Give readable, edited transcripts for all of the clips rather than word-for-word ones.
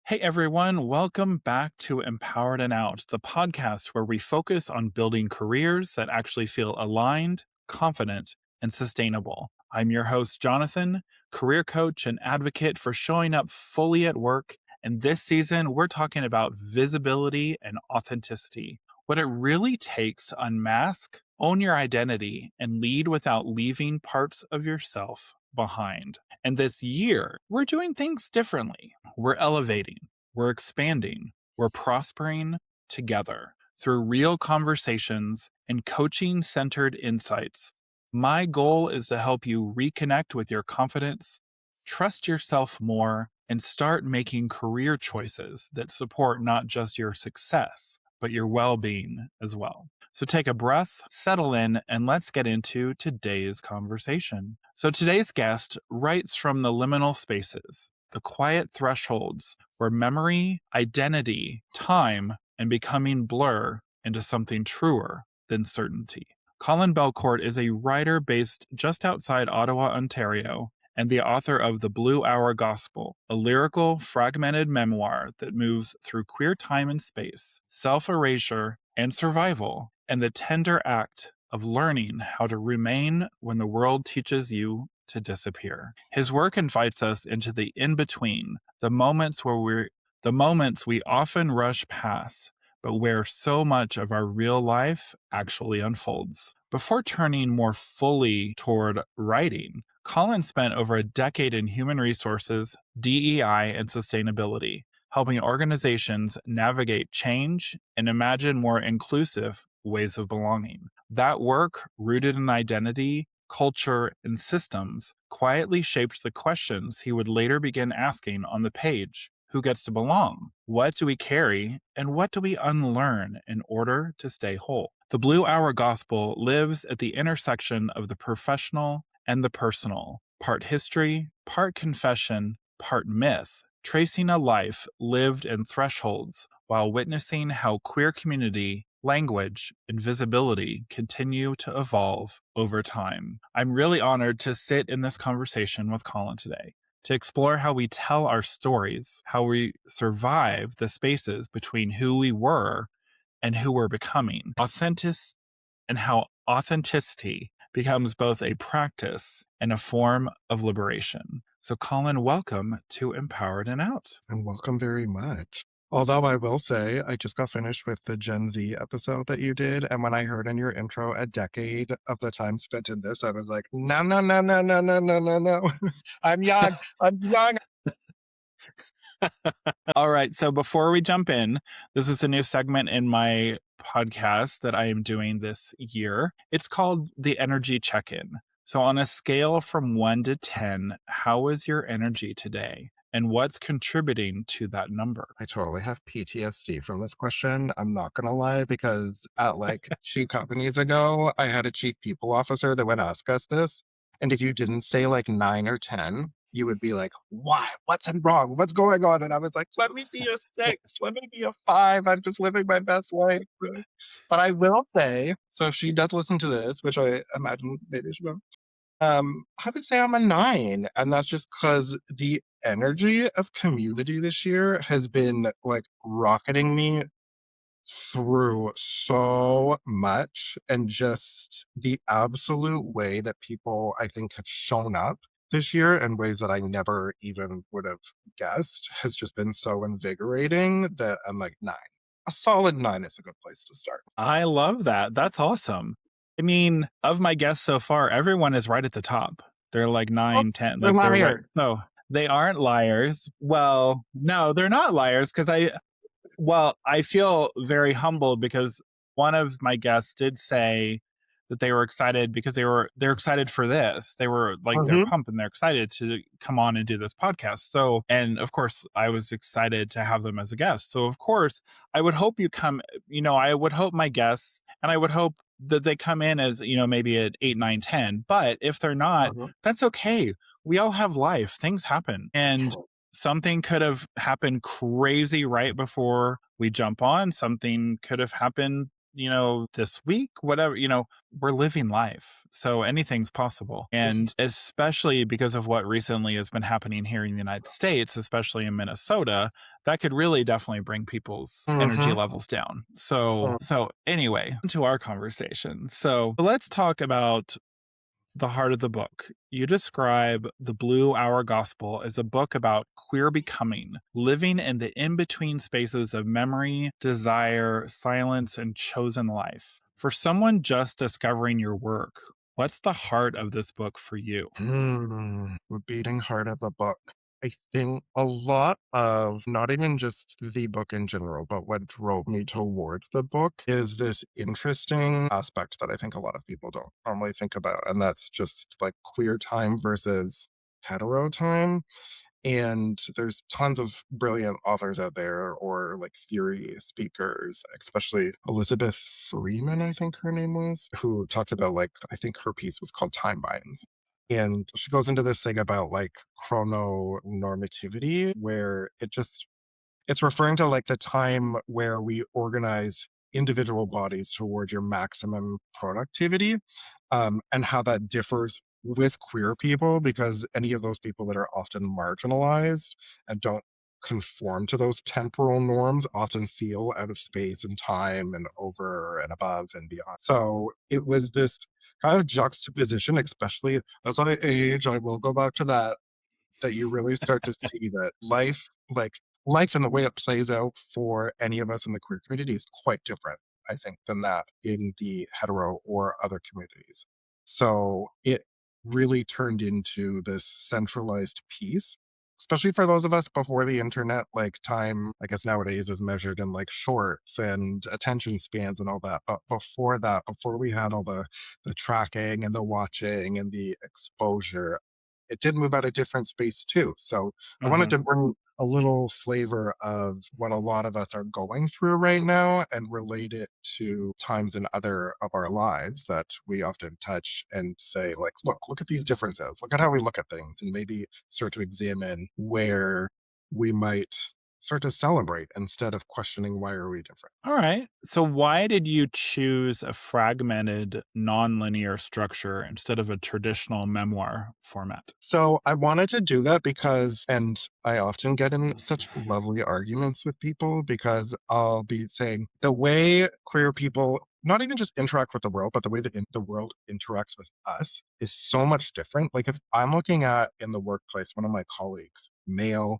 Hey everyone, welcome back to Empowered and Out, the podcast where we focus on building careers that actually feel aligned, confident, and sustainable. I'm your host, Jonathan, career coach and advocate for showing up fully at work. And this season, we're talking about visibility and authenticity, what it really takes to unmask, own your identity, and lead without leaving parts of yourself behind. And this year, we're doing things differently. We're elevating, we're expanding, we're prospering together through real conversations and coaching centered insights. My goal is to help you reconnect with your confidence, trust yourself more, and start making career choices that support not just your success, but your well being as well. So take a breath, settle in, and let's get into today's conversation. So today's guest writes from the liminal spaces, the quiet thresholds where memory, identity, time, and becoming blur into something truer than certainty. Colin Belcourt is a writer based just outside Ottawa, Ontario, and the author of The Blue Hour Gospel, a lyrical, fragmented memoir that moves through queer time and space, self-erasure, and survival, and the tender act of learning how to remain when the world teaches you to disappear. His work invites us into the in-between, the moments we often rush past, but where so much of our real life actually unfolds. Before turning more fully toward writing, Colin spent over a decade in human resources, DEI, and sustainability, helping organizations navigate change and imagine more inclusive ways of belonging. That work, rooted in identity, culture, and systems, quietly shaped the questions he would later begin asking on the page. Who gets to belong? What do we carry? And what do we unlearn in order to stay whole? The Blue Hour Gospel lives at the intersection of the professional and the personal, part history, part confession, part myth, tracing a life lived in thresholds while witnessing how queer community, language, and visibility continue to evolve over time. I'm really honored to sit in this conversation with Colin today, to explore how we tell our stories, how we survive the spaces between who we were and who we're becoming, and how authenticity becomes both a practice and a form of liberation. So, Colin, welcome to Empowered and Out. And welcome very much. Although I will say, I just got finished with the Gen Z episode that you did. And when I heard in your intro a decade of the time spent in this, I was like, no, no, no, no, no, no, no, no, no. I'm young. I'm young. All right. So before we jump in, this is a new segment in my podcast that I am doing this year. It's called the Energy Check-In. So on a scale from 1 to 10, how is your energy today? And what's contributing to that number? I totally have PTSD from this question. I'm not going to lie, because at like 2 companies ago, I had a chief people officer that would ask us this. And if you didn't say like 9 or 10, you would be like, why? What's wrong? What's going on? And I was like, let me be a 6. Let me be a 5. I'm just living my best life. But I will say, so if she does listen to this, which I imagine maybe she will, I would say I'm a 9, and that's just because the energy of community this year has been, like, rocketing me through so much, and just the absolute way that people, I think, have shown up this year in ways that I never even would have guessed has just been so invigorating that I'm like, 9. A solid 9 is a good place to start. I love that. That's awesome. I mean, of my guests so far, everyone is right at the top. They're like Oh, 9, 10, they're like they're right. liars. No, they aren't liars. Well, no, they're not liars because I feel very humbled because one of my guests did say that they were excited because they're excited for this. They were like they're Mhm. pumped and they're excited to come on and do this podcast. So, and of course, I was excited to have them as a guest. So, of course, I would hope you come, I would hope my guests and I would hope that they come in as, maybe at 8, 9, 10. But if they're not, Mhm. that's okay. We all have life. Things happen. And something could have happened crazy right before we jump on. Something could have happened this week, whatever, we're living life. So anything's possible. And especially because of what recently has been happening here in the United States, especially in Minnesota, that could really definitely bring people's energy Mm-hmm. levels down. So anyway, to our conversation. So let's talk about the heart of the book. You describe The Blue Hour Gospel as a book about queer becoming, living in the in between spaces of memory, desire, silence, and chosen life. For someone just discovering your work, what's the heart of this book for you? The beating heart of the book. I think a lot of not even just the book in general, but what drove me towards the book is this interesting aspect that I think a lot of people don't normally think about. And that's just like queer time versus hetero time. And there's tons of brilliant authors out there or like theory speakers, especially Elizabeth Freeman, I think her name was, who talks about like, I think her piece was called Time Binds. And she goes into this thing about like chrononormativity, where it's referring to like the time where we organize individual bodies towards your maximum productivity, and how that differs with queer people because any of those people that are often marginalized and don't conform to those temporal norms often feel out of space and time and over and above and beyond. So it was this kind of juxtaposition, especially as I age, I will go back to that you really start to see that life and the way it plays out for any of us in the queer community is quite different, I think, than that in the hetero or other communities. So it really turned into this centralized piece, especially for those of us before the internet. Like time, I guess nowadays is measured in like shorts and attention spans and all that. But before that, before we had all the tracking and the watching and the exposure, it did move at a different space too. So I wanted Mhm. to bring a little flavor of what a lot of us are going through right now and relate it to times in other of our lives that we often touch and say, like, look at these differences. Look at how we look at things, and maybe start to examine where we might start to celebrate instead of questioning why are we different. All right. So, why did you choose a fragmented, nonlinear structure instead of a traditional memoir format? So I wanted to do that because, and I often get in such lovely arguments with people because I'll be saying the way queer people not even just interact with the world, but the way that the world interacts with us is so much different. Like if I'm looking at in the workplace, one of my colleagues, male,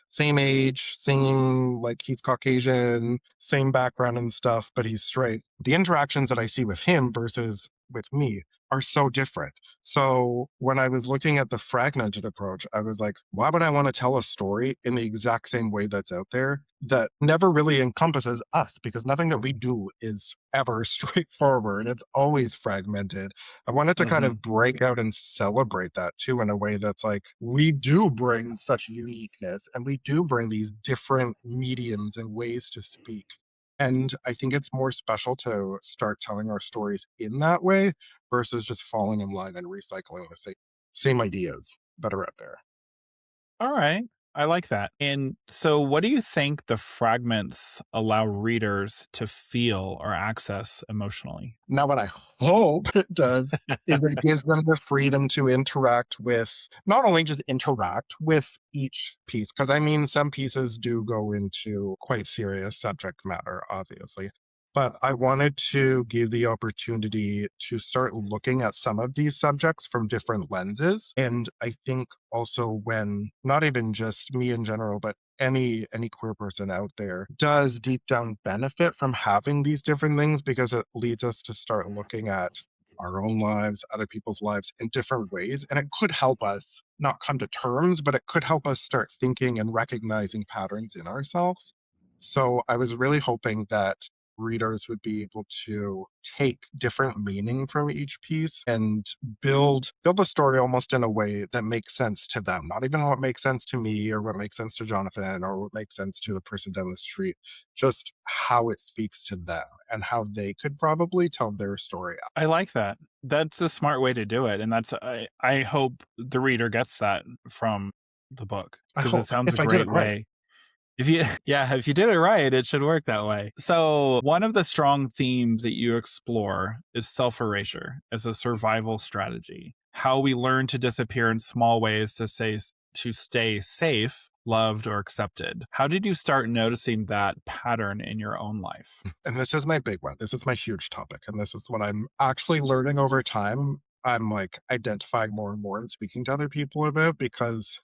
same age, same like he's Caucasian, same background and stuff, but he's straight. The interactions that I see with him versus with me are so different. So when I was looking at the fragmented approach, I was like, why would I want to tell a story in the exact same way that's out there that never really encompasses us? Because nothing that we do is ever straightforward. It's always fragmented. I wanted to kind Mhm. of break out and celebrate that too in a way that's like, we do bring such uniqueness and we do bring these different mediums and ways to speak. And I think it's more special to start telling our stories in that way versus just falling in line and recycling the same ideas that are out there. All right. I like that. And so, what do you think the fragments allow readers to feel or access emotionally? Now, what I hope it does is it gives them the freedom to interact with not only just interact with each piece, because I mean, some pieces do go into quite serious subject matter, obviously. But I wanted to give the opportunity to start looking at some of these subjects from different lenses. And I think also when not even just me in general, but any queer person out there does deep down benefit from having these different things because it leads us to start looking at our own lives, other people's lives in different ways. And it could help us not come to terms, but it could help us start thinking and recognizing patterns in ourselves. So I was really hoping that readers would be able to take different meaning from each piece and build the story almost in a way that makes sense to them, not even what makes sense to me or what makes sense to Jonathan or what makes sense to the person down the street, just how it speaks to them and how they could probably tell their story. I like that. That's a smart way to do it. And I hope the reader gets that from the book I because it hope sounds a if I did it great right. way. If you yeah, if you did it right, it should work that way. So, one of the strong themes that you explore is self-erasure as a survival strategy. How we learn to disappear in small ways to stay safe, loved, or accepted. How did you start noticing that pattern in your own life? And this is my big one. This is my huge topic. And this is what I'm actually learning over time. I'm like identifying more and more and speaking to other people about because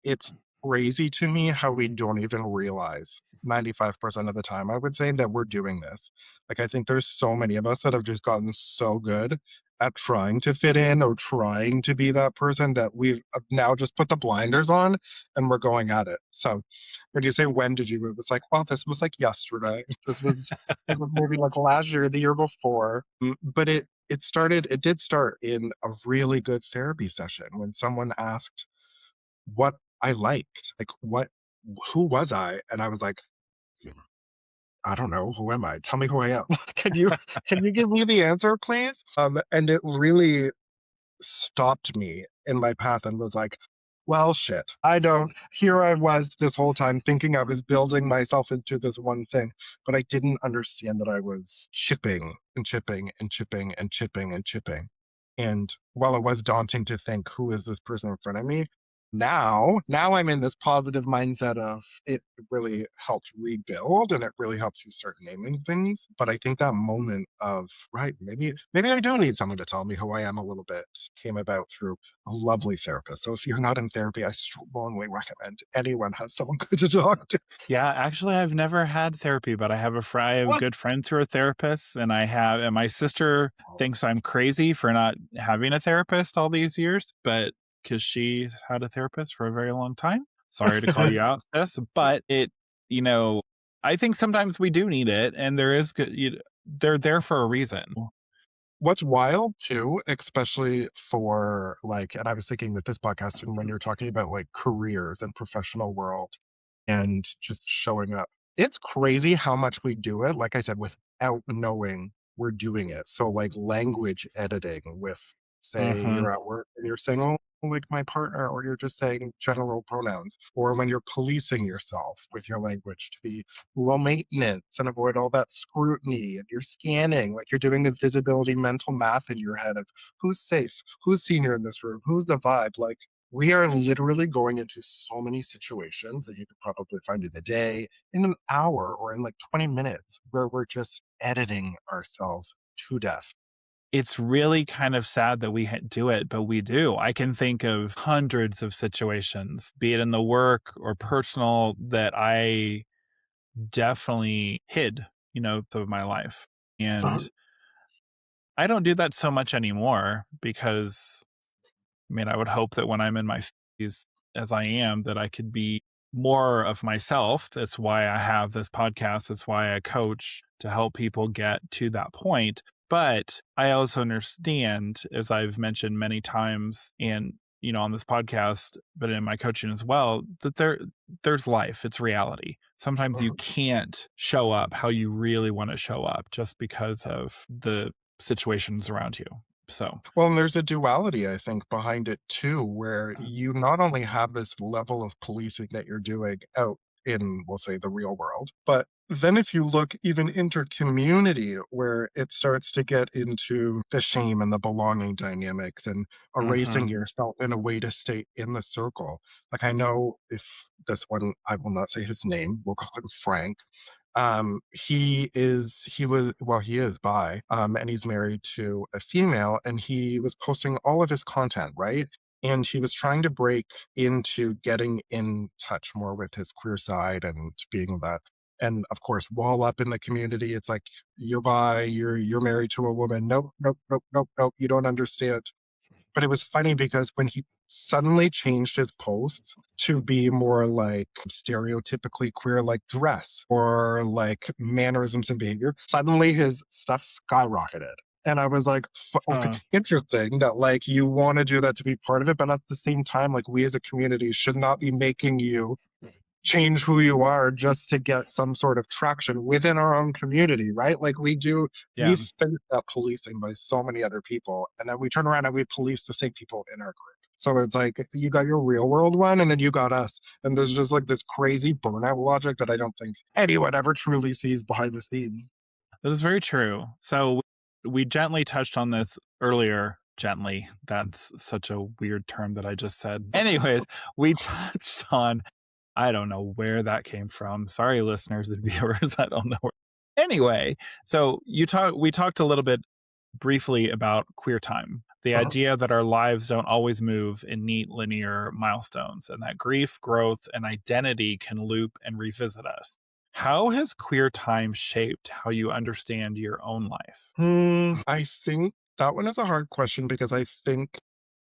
it's crazy to me how we don't even realize 95% of the time, I would say, that we're doing this. Like, I think there's so many of us that have just gotten so good at trying to fit in or trying to be that person that we've now just put the blinders on and we're going at it. So when you say, when did you move? It's like, well, this was like yesterday. This was maybe like last year, the year before. But it did start in a really good therapy session when someone asked what I liked, like who was I? And I was like, I don't know, who am I? Tell me who I am. Can you give me the answer, please? And it really stopped me in my path and was like, well, shit. I don't. Here I was this whole time thinking I was building myself into this one thing, but I didn't understand that I was chipping and chipping and chipping and chipping and chipping. And while it was daunting to think, who is this person in front of me? Now I'm in this positive mindset of it really helped rebuild and it really helps you start naming things. But I think that moment of, right, maybe I do need someone to tell me who I am a little bit came about through a lovely therapist. So if you're not in therapy, I strongly recommend anyone has someone good to talk to. Yeah, actually, I've never had therapy, but I have What? good friends who are therapists, and my sister thinks I'm crazy for not having a therapist all these years, but because she had a therapist for a very long time. Sorry to call you out, sis, but you know, I think sometimes we do need it, and they're there for a reason. What's wild too, especially for like, and I was thinking with this podcast and when you're talking about like careers and professional world and just showing up, it's crazy how much we do it. Like I said, without knowing we're doing it. So like language editing with, say, Hmm. you're at work and you're saying, oh, like my partner, or you're just saying general pronouns, or when you're policing yourself with your language to be low maintenance and avoid all that scrutiny. And you're scanning, like you're doing the visibility mental math in your head of who's safe, who's senior in this room, who's the vibe. Like we are literally going into so many situations that you could probably find in a day, in an hour, or in like 20 minutes where we're just editing ourselves to death. It's really kind of sad that do it, but we do. I can think of hundreds of situations, be it in the work or personal, that I definitely hid, of my life. And I don't do that so much anymore because, I mean, I would hope that when I'm in my 50s, as I am, that I could be more of myself. That's why I have this podcast. That's why I coach to help people get to that point. But I also understand, as I've mentioned many times, and on this podcast, but in my coaching as well, that there's life. It's reality. Sometimes you can't show up how you really want to show up just because of the situations around you. So, Well, and there's a duality, I think, behind it too, where you not only have this level of policing that you're doing out in, we'll say, the real world, but then if you look even inter-community, where it starts to get into the shame and the belonging dynamics and erasing mhm. yourself in a way to stay in the circle. Like I know if this one, I will not say his name, we'll call him Frank. He is bi, and he's married to a female, and he was posting all of his content, right? And he was trying to break into getting in touch more with his queer side and being that. And of course, wall up in the community, it's like you're bi, you're married to a woman. Nope, nope, nope, nope, nope. You don't understand. But it was funny because when he suddenly changed his posts to be more like stereotypically queer, like dress or like mannerisms and behavior, suddenly his stuff skyrocketed. And I was like, okay, Huh. interesting that like you want to do that to be part of it, but at the same time, like we as a community should not be making you change who you are just to get some sort of traction within our own community, right? Like we Yeah. face that policing by so many other people, and then we turn around and we police the same people in our group. So it's like you got your real world one and then you got us. And there's just like this crazy burnout logic that I don't think anyone ever truly sees behind the scenes. That is very true. So we gently touched on this earlier. Gently. That's such a weird term that I just said. Anyways, we touched on, I don't know where that came from. Sorry, listeners and viewers. I don't know where. Anyway, so we talked a little bit briefly about queer time, the Uh-huh. idea that our lives don't always move in neat linear milestones, and that grief, growth, and identity can loop and revisit us. How has queer time shaped how you understand your own life? I think that one is a hard question because I think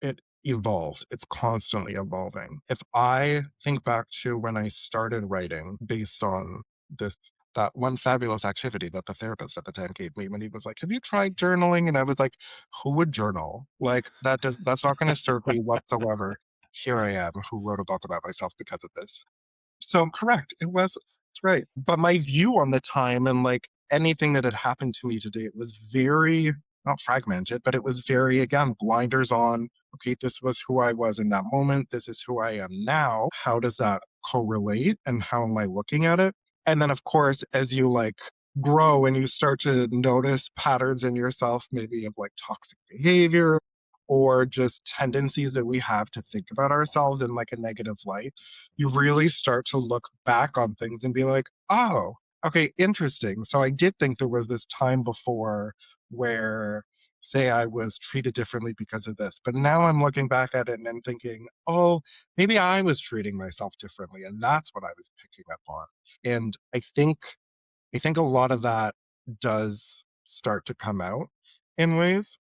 it evolves. It's constantly evolving. If I think back to when I started writing based on this that one fabulous activity that the therapist at the time gave me when he was like, "Have you tried journaling?" And I was like, "Who would journal? Like that's not going to serve me whatsoever." Here I am, who wrote a book about myself because of this. So correct, it was it's right. But my view on the time and like anything that had happened to me today was very not fragmented, but it was very again blinders on. Okay, this was who I was in that moment. This is who I am now. How does that correlate and how am I looking at it? And then of course, as you like grow and you start to notice patterns in yourself, maybe of like toxic behavior or just tendencies that we have to think about ourselves in like a negative light, you really start to look back on things and be like, oh, okay, interesting. So I did think there was this time before where, say, I was treated differently because of this. But now I'm looking back at it and I'm thinking, oh, maybe I was treating myself differently. And that's what I was picking up on. And I think a lot of that does start to come out in ways.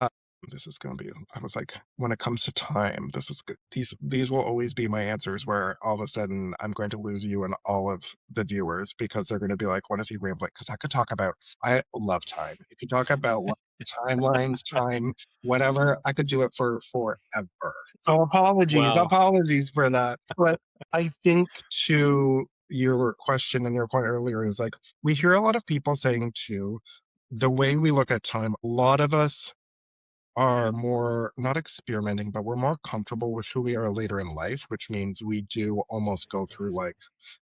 This is going to be. I was like, when it comes to time, this is good. These will always be my answers. Where all of a sudden I'm going to lose you and all of the viewers because they're going to be like, "What is he rambling?" Because I could talk about. I love time. If you talk about like, timelines, time, whatever, I could do it for forever. So Well, apologies for that. But I think to your question and your point earlier is like we hear a lot of people saying too, the way we look at time, a lot of us are more not experimenting, but we're more comfortable with who we are later in life, which means we do almost go through like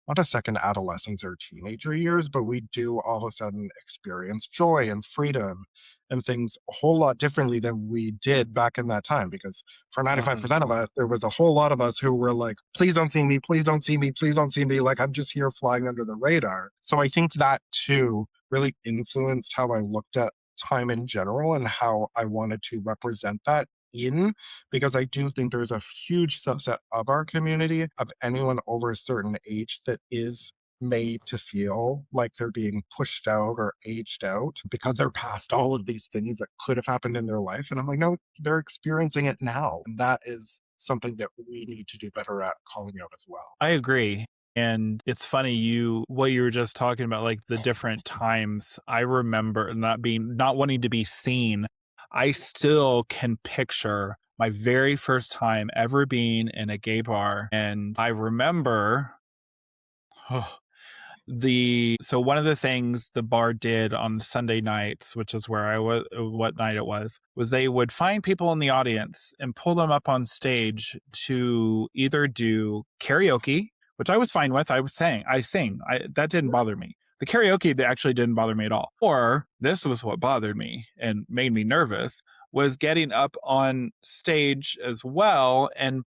not a second adolescence or teenager years, but we do all of a sudden experience joy and freedom and things a whole lot differently than we did back in that time. Because for uh-huh. 95% of us, there was a whole lot of us who were like, please don't see me, please don't see me, please don't see me. Like I'm just here flying under the radar. So I think that too really influenced how I looked at time in general and how I wanted to represent that in because I do think there's a huge subset of our community of anyone over a certain age that is made to feel like they're being pushed out or aged out because they're past all of these things that could have happened in their life. And I'm like, no, they're experiencing it now. And that is something that we need to do better at calling out as well. I agree. And it's funny what you were just talking about, like the different times. I remember not wanting to be seen. I still can picture my very first time ever being in a gay bar. And I remember so one of the things the bar did on Sunday nights, which is where I was, what night it was they would find people in the audience and pull them up on stage to either do karaoke, which I was fine with. I sing. That didn't bother me. The karaoke actually didn't bother me at all. Or this was what bothered me and made me nervous was getting up on stage as well and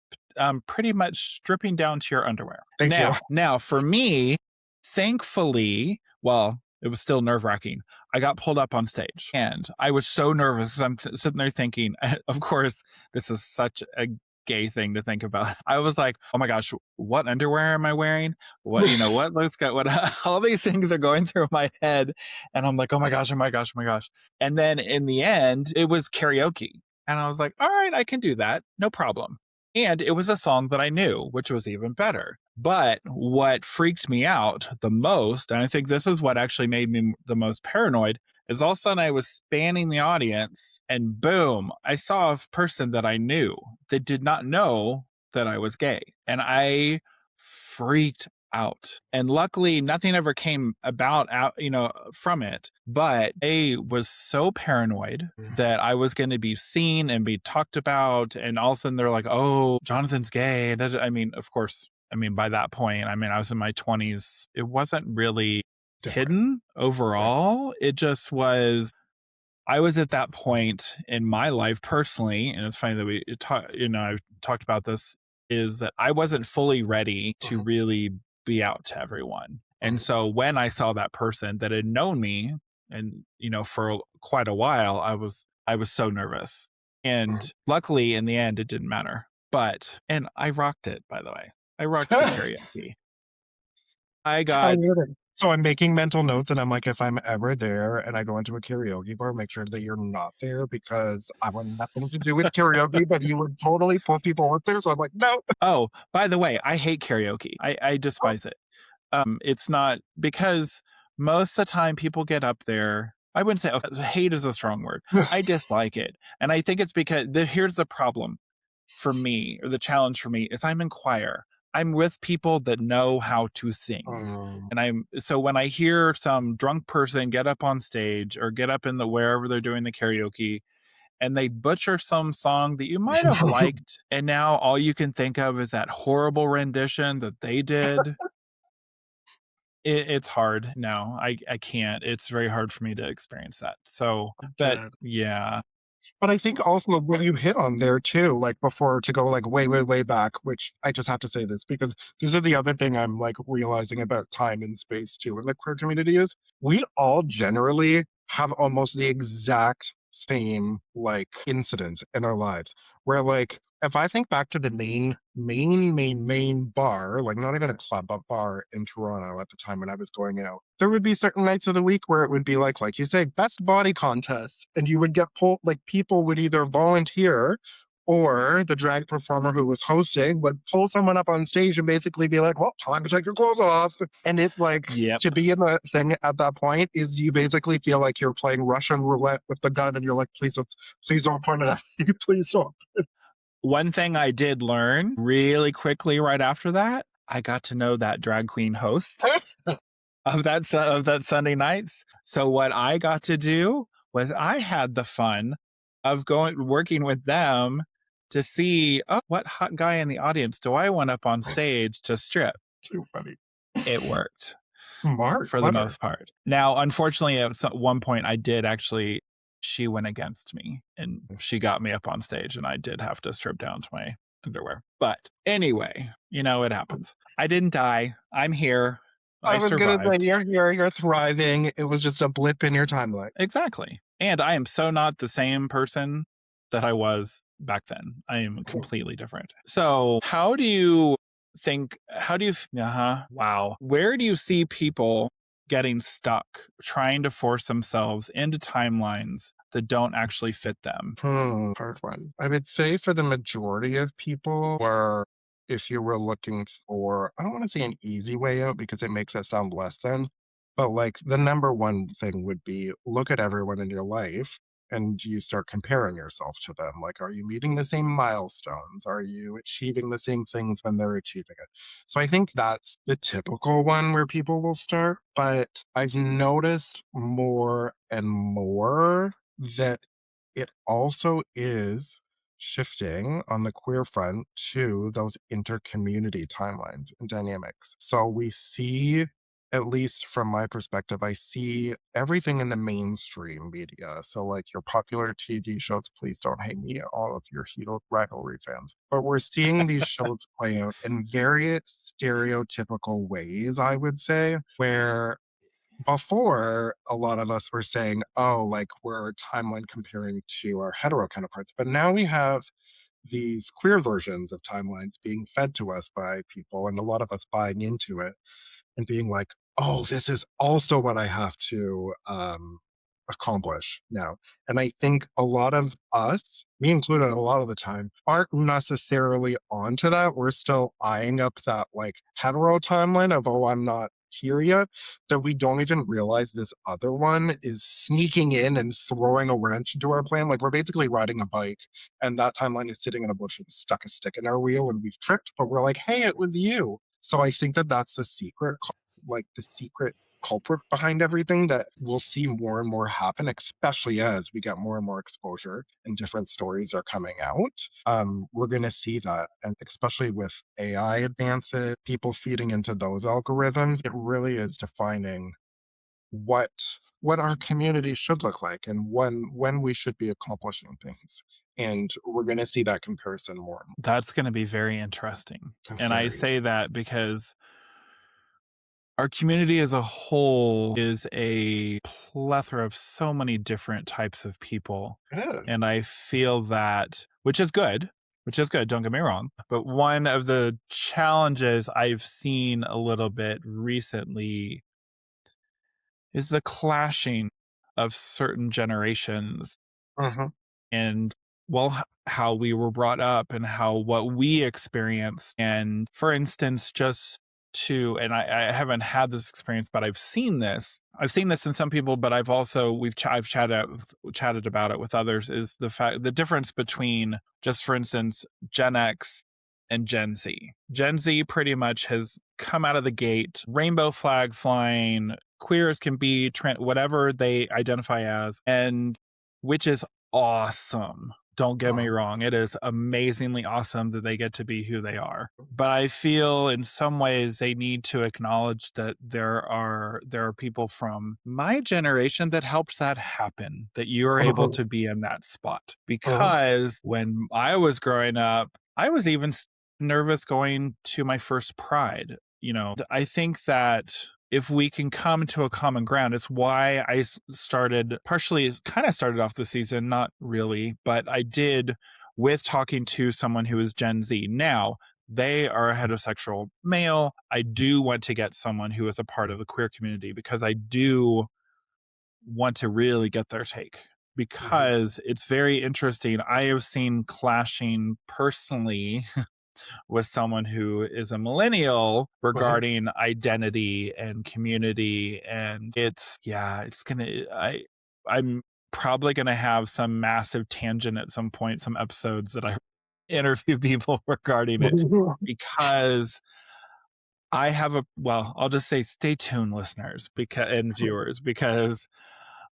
pretty much stripping down to your underwear. Thank you. Now for me, thankfully, well, it was still nerve wracking. I got pulled up on stage and I was so nervous. I'm sitting there thinking, of course, this is such a gay thing to think about. I was like, oh my gosh, what underwear am I wearing? What looks good? What all these things are going through my head. And I'm like, oh my gosh, oh my gosh, oh my gosh. And then in the end, it was karaoke. And I was like, all right, I can do that. No problem. And it was a song that I knew, which was even better. But what freaked me out the most, and I think this is what actually made me the most paranoid, is all of a sudden I was spanning the audience and boom, I saw a person that I knew that did not know that I was gay. And I freaked out. And luckily, nothing ever came about out, from it. But I was so paranoid that I was going to be seen and be talked about. And all of a sudden they're like, oh, Jonathan's gay. I mean, of course, by that point, I was in my 20s. It wasn't really Different. hidden Right. overall. It just was. I was at that point in my life personally, and it's funny that I've talked about this, is that I wasn't fully ready to really be out to everyone. And so when I saw that person that had known me and, for quite a while, I was so nervous. And luckily in the end, it didn't matter. And I rocked it, by the way. I rocked the karaoke. I got knew it. So I'm making mental notes, and I'm like, if I'm ever there and I go into a karaoke bar, make sure that you're not there, because I want nothing to do with karaoke, but you would totally pull people out there. So I'm like, no. Oh, by the way, I hate karaoke. I despise it. It's not, because most of the time people get up there. I wouldn't say hate is a strong word. I dislike it. And I think it's because here's the problem for me, or the challenge for me, is I'm in choir. I'm with people that know how to sing. And so when I hear some drunk person get up on stage or get up in the wherever they're doing the karaoke and they butcher some song that you might have liked, and now all you can think of is that horrible rendition that they did. It's hard. No, I can't. It's very hard for me to experience that. So, but yeah. But I think also what you hit on there too, like before, to go like way, way, way back, which I just have to say this because this is the other thing I'm like realizing about time and space too, in the queer community, is we all generally have almost the exact same like incidents in our lives where, like, if I think back to the main bar, like not even a club, but bar in Toronto at the time when I was going out, there would be certain nights of the week where it would be like you say, best body contest. And you would get pulled, like people would either volunteer or the drag performer who was hosting would pull someone up on stage and basically be like, well, time to take your clothes off. And it's like, Yep. to be in the thing at that point is you basically feel like you're playing Russian roulette with the gun and you're like, please don't point it at me. Please don't. One thing I did learn really quickly right after that, I got to know that drag queen host of that Sunday nights. So what I got to do was I had the fun of working with them to see, oh, what hot guy in the audience do I want up on stage to strip? Too funny. It worked. Smart, for the most part. Now, unfortunately, at one point, she went against me and she got me up on stage and I did have to strip down to my underwear. But anyway, it happens. I didn't die. I'm here. I was survived. Gonna say, you're here, you're thriving. It was just a blip in your timeline. Exactly. And I am so not the same person that I was back then. I am completely different. So where do you see people getting stuck trying to force themselves into timelines that don't actually fit them? Hard one. I would say for the majority of people, or if you were looking for, I don't want to say an easy way out because it makes it sound less than, but like the number one thing would be look at everyone in your life and you start comparing yourself to them. Like, are you meeting the same milestones? Are you achieving the same things when they're achieving it? So I think that's the typical one where people will start. But I've noticed more and more that it also is shifting on the queer front to those intercommunity timelines and dynamics. So we see, at least from my perspective, I see everything in the mainstream media. So, like your popular TV shows, please don't hate me, all of your Hero rivalry fans. But we're seeing these shows play out in very stereotypical ways, I would say, where before a lot of us were saying, oh, like we're timeline comparing to our hetero counterparts. But now we have these queer versions of timelines being fed to us by people, and a lot of us buying into it and being like, oh, this is also what I have to accomplish now. And I think a lot of us, me included, a lot of the time, aren't necessarily onto that. We're still eyeing up that like hetero timeline of, oh, I'm not here yet, that we don't even realize this other one is sneaking in and throwing a wrench into our plan. Like we're basically riding a bike and that timeline is sitting in a bush and stuck a stick in our wheel and we've tripped, but we're like, hey, it was you. So I think that that's the secret, like the secret culprit behind everything that we'll see more and more happen, especially as we get more and more exposure and different stories are coming out. We're going to see that. And especially with AI advances, people feeding into those algorithms, it really is defining what what our community should look like and when we should be accomplishing things. And we're going to see that comparison more and That's going to be very interesting. more. And I Scary. say that because our community as a whole is a plethora of so many different types of people. It is. And I feel that, which is good, don't get me wrong. But one of the challenges I've seen a little bit recently is the clashing of certain generations Mhm, and, well, how we were brought up and how what we experienced. And for instance, just to, and I haven't had this experience, but I've seen this. I've seen this in some people, but I've also I've chatted about it with others. Is the difference between, just for instance, Gen X and Gen Z. Gen Z pretty much has come out of the gate, rainbow flag flying, queer as can be, whatever they identify as, and which is awesome. Don't get me mhm, wrong. It is amazingly awesome that they get to be who they are. But I feel in some ways they need to acknowledge that there are people from my generation that helped that happen, that you are able mhm, to be in that spot. mhm, Because when I was growing up, I was even nervous going to my first Pride. I think that if we can come to a common ground, it's why I started, partially kind of started off the season, not really, but I did, with talking to someone who is Gen Z. Now, they are a heterosexual male. I do want to get someone who is a part of the queer community because I do want to really get their take, mhm, because it's very interesting. I have seen clashing personally with someone who is a millennial mhm. regarding identity and community. And I'm probably gonna have some massive tangent at some point, some episodes that I interview people regarding it, because I'll just say stay tuned, listeners, and viewers, because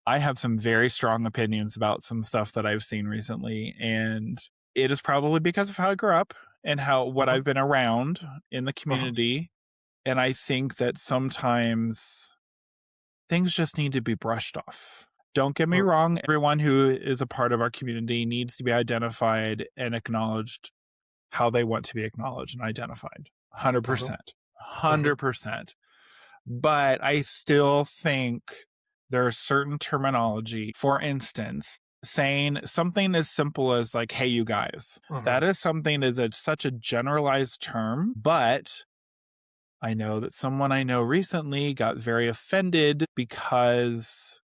I have some very strong opinions about some stuff that I've seen recently, and it is probably because of how I grew up and what Mhm, I've been around in the mhm, community. And I think that sometimes things just need to be brushed off. Don't get me mhm, wrong, everyone who is a part of our community needs to be identified and acknowledged how they want to be acknowledged and identified. mhm, 100%. mhm, 100%. But I still think there are certain terminology. For instance, saying something as simple as like, hey, you guys, that mhm. is something that is such a generalized term. But I know that someone I know recently got very offended because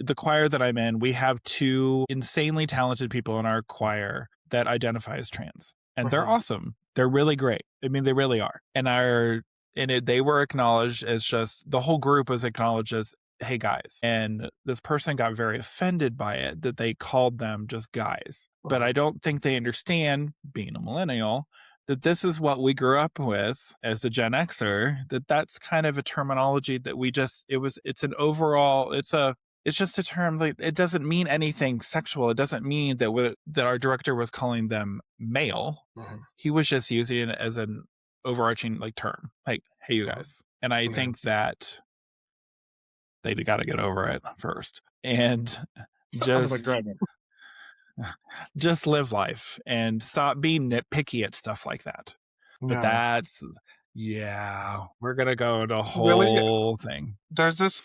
the choir that I'm in, we have two insanely talented people in our choir that identify as trans. And they're Mhm. awesome. They're really great. I mean, they really are. They were acknowledged as, just the whole group was acknowledged as, hey guys. And this person got very offended by it, that they called them just guys. But I Mhm. don't think they understand, being a millennial, that this is what we grew up with as a Gen Xer, that's kind of a terminology that it's just a term. Like, it doesn't mean anything sexual. It doesn't mean that our director was calling them male. Mhm. He was just using it as an overarching like term, like, hey, you Mhm. guys. And I Yeah. think that they got to get over it first and I'm like just dragon. just live life and stop being nitpicky at stuff like that. But Yeah. we're gonna go into a Really, whole thing. there's this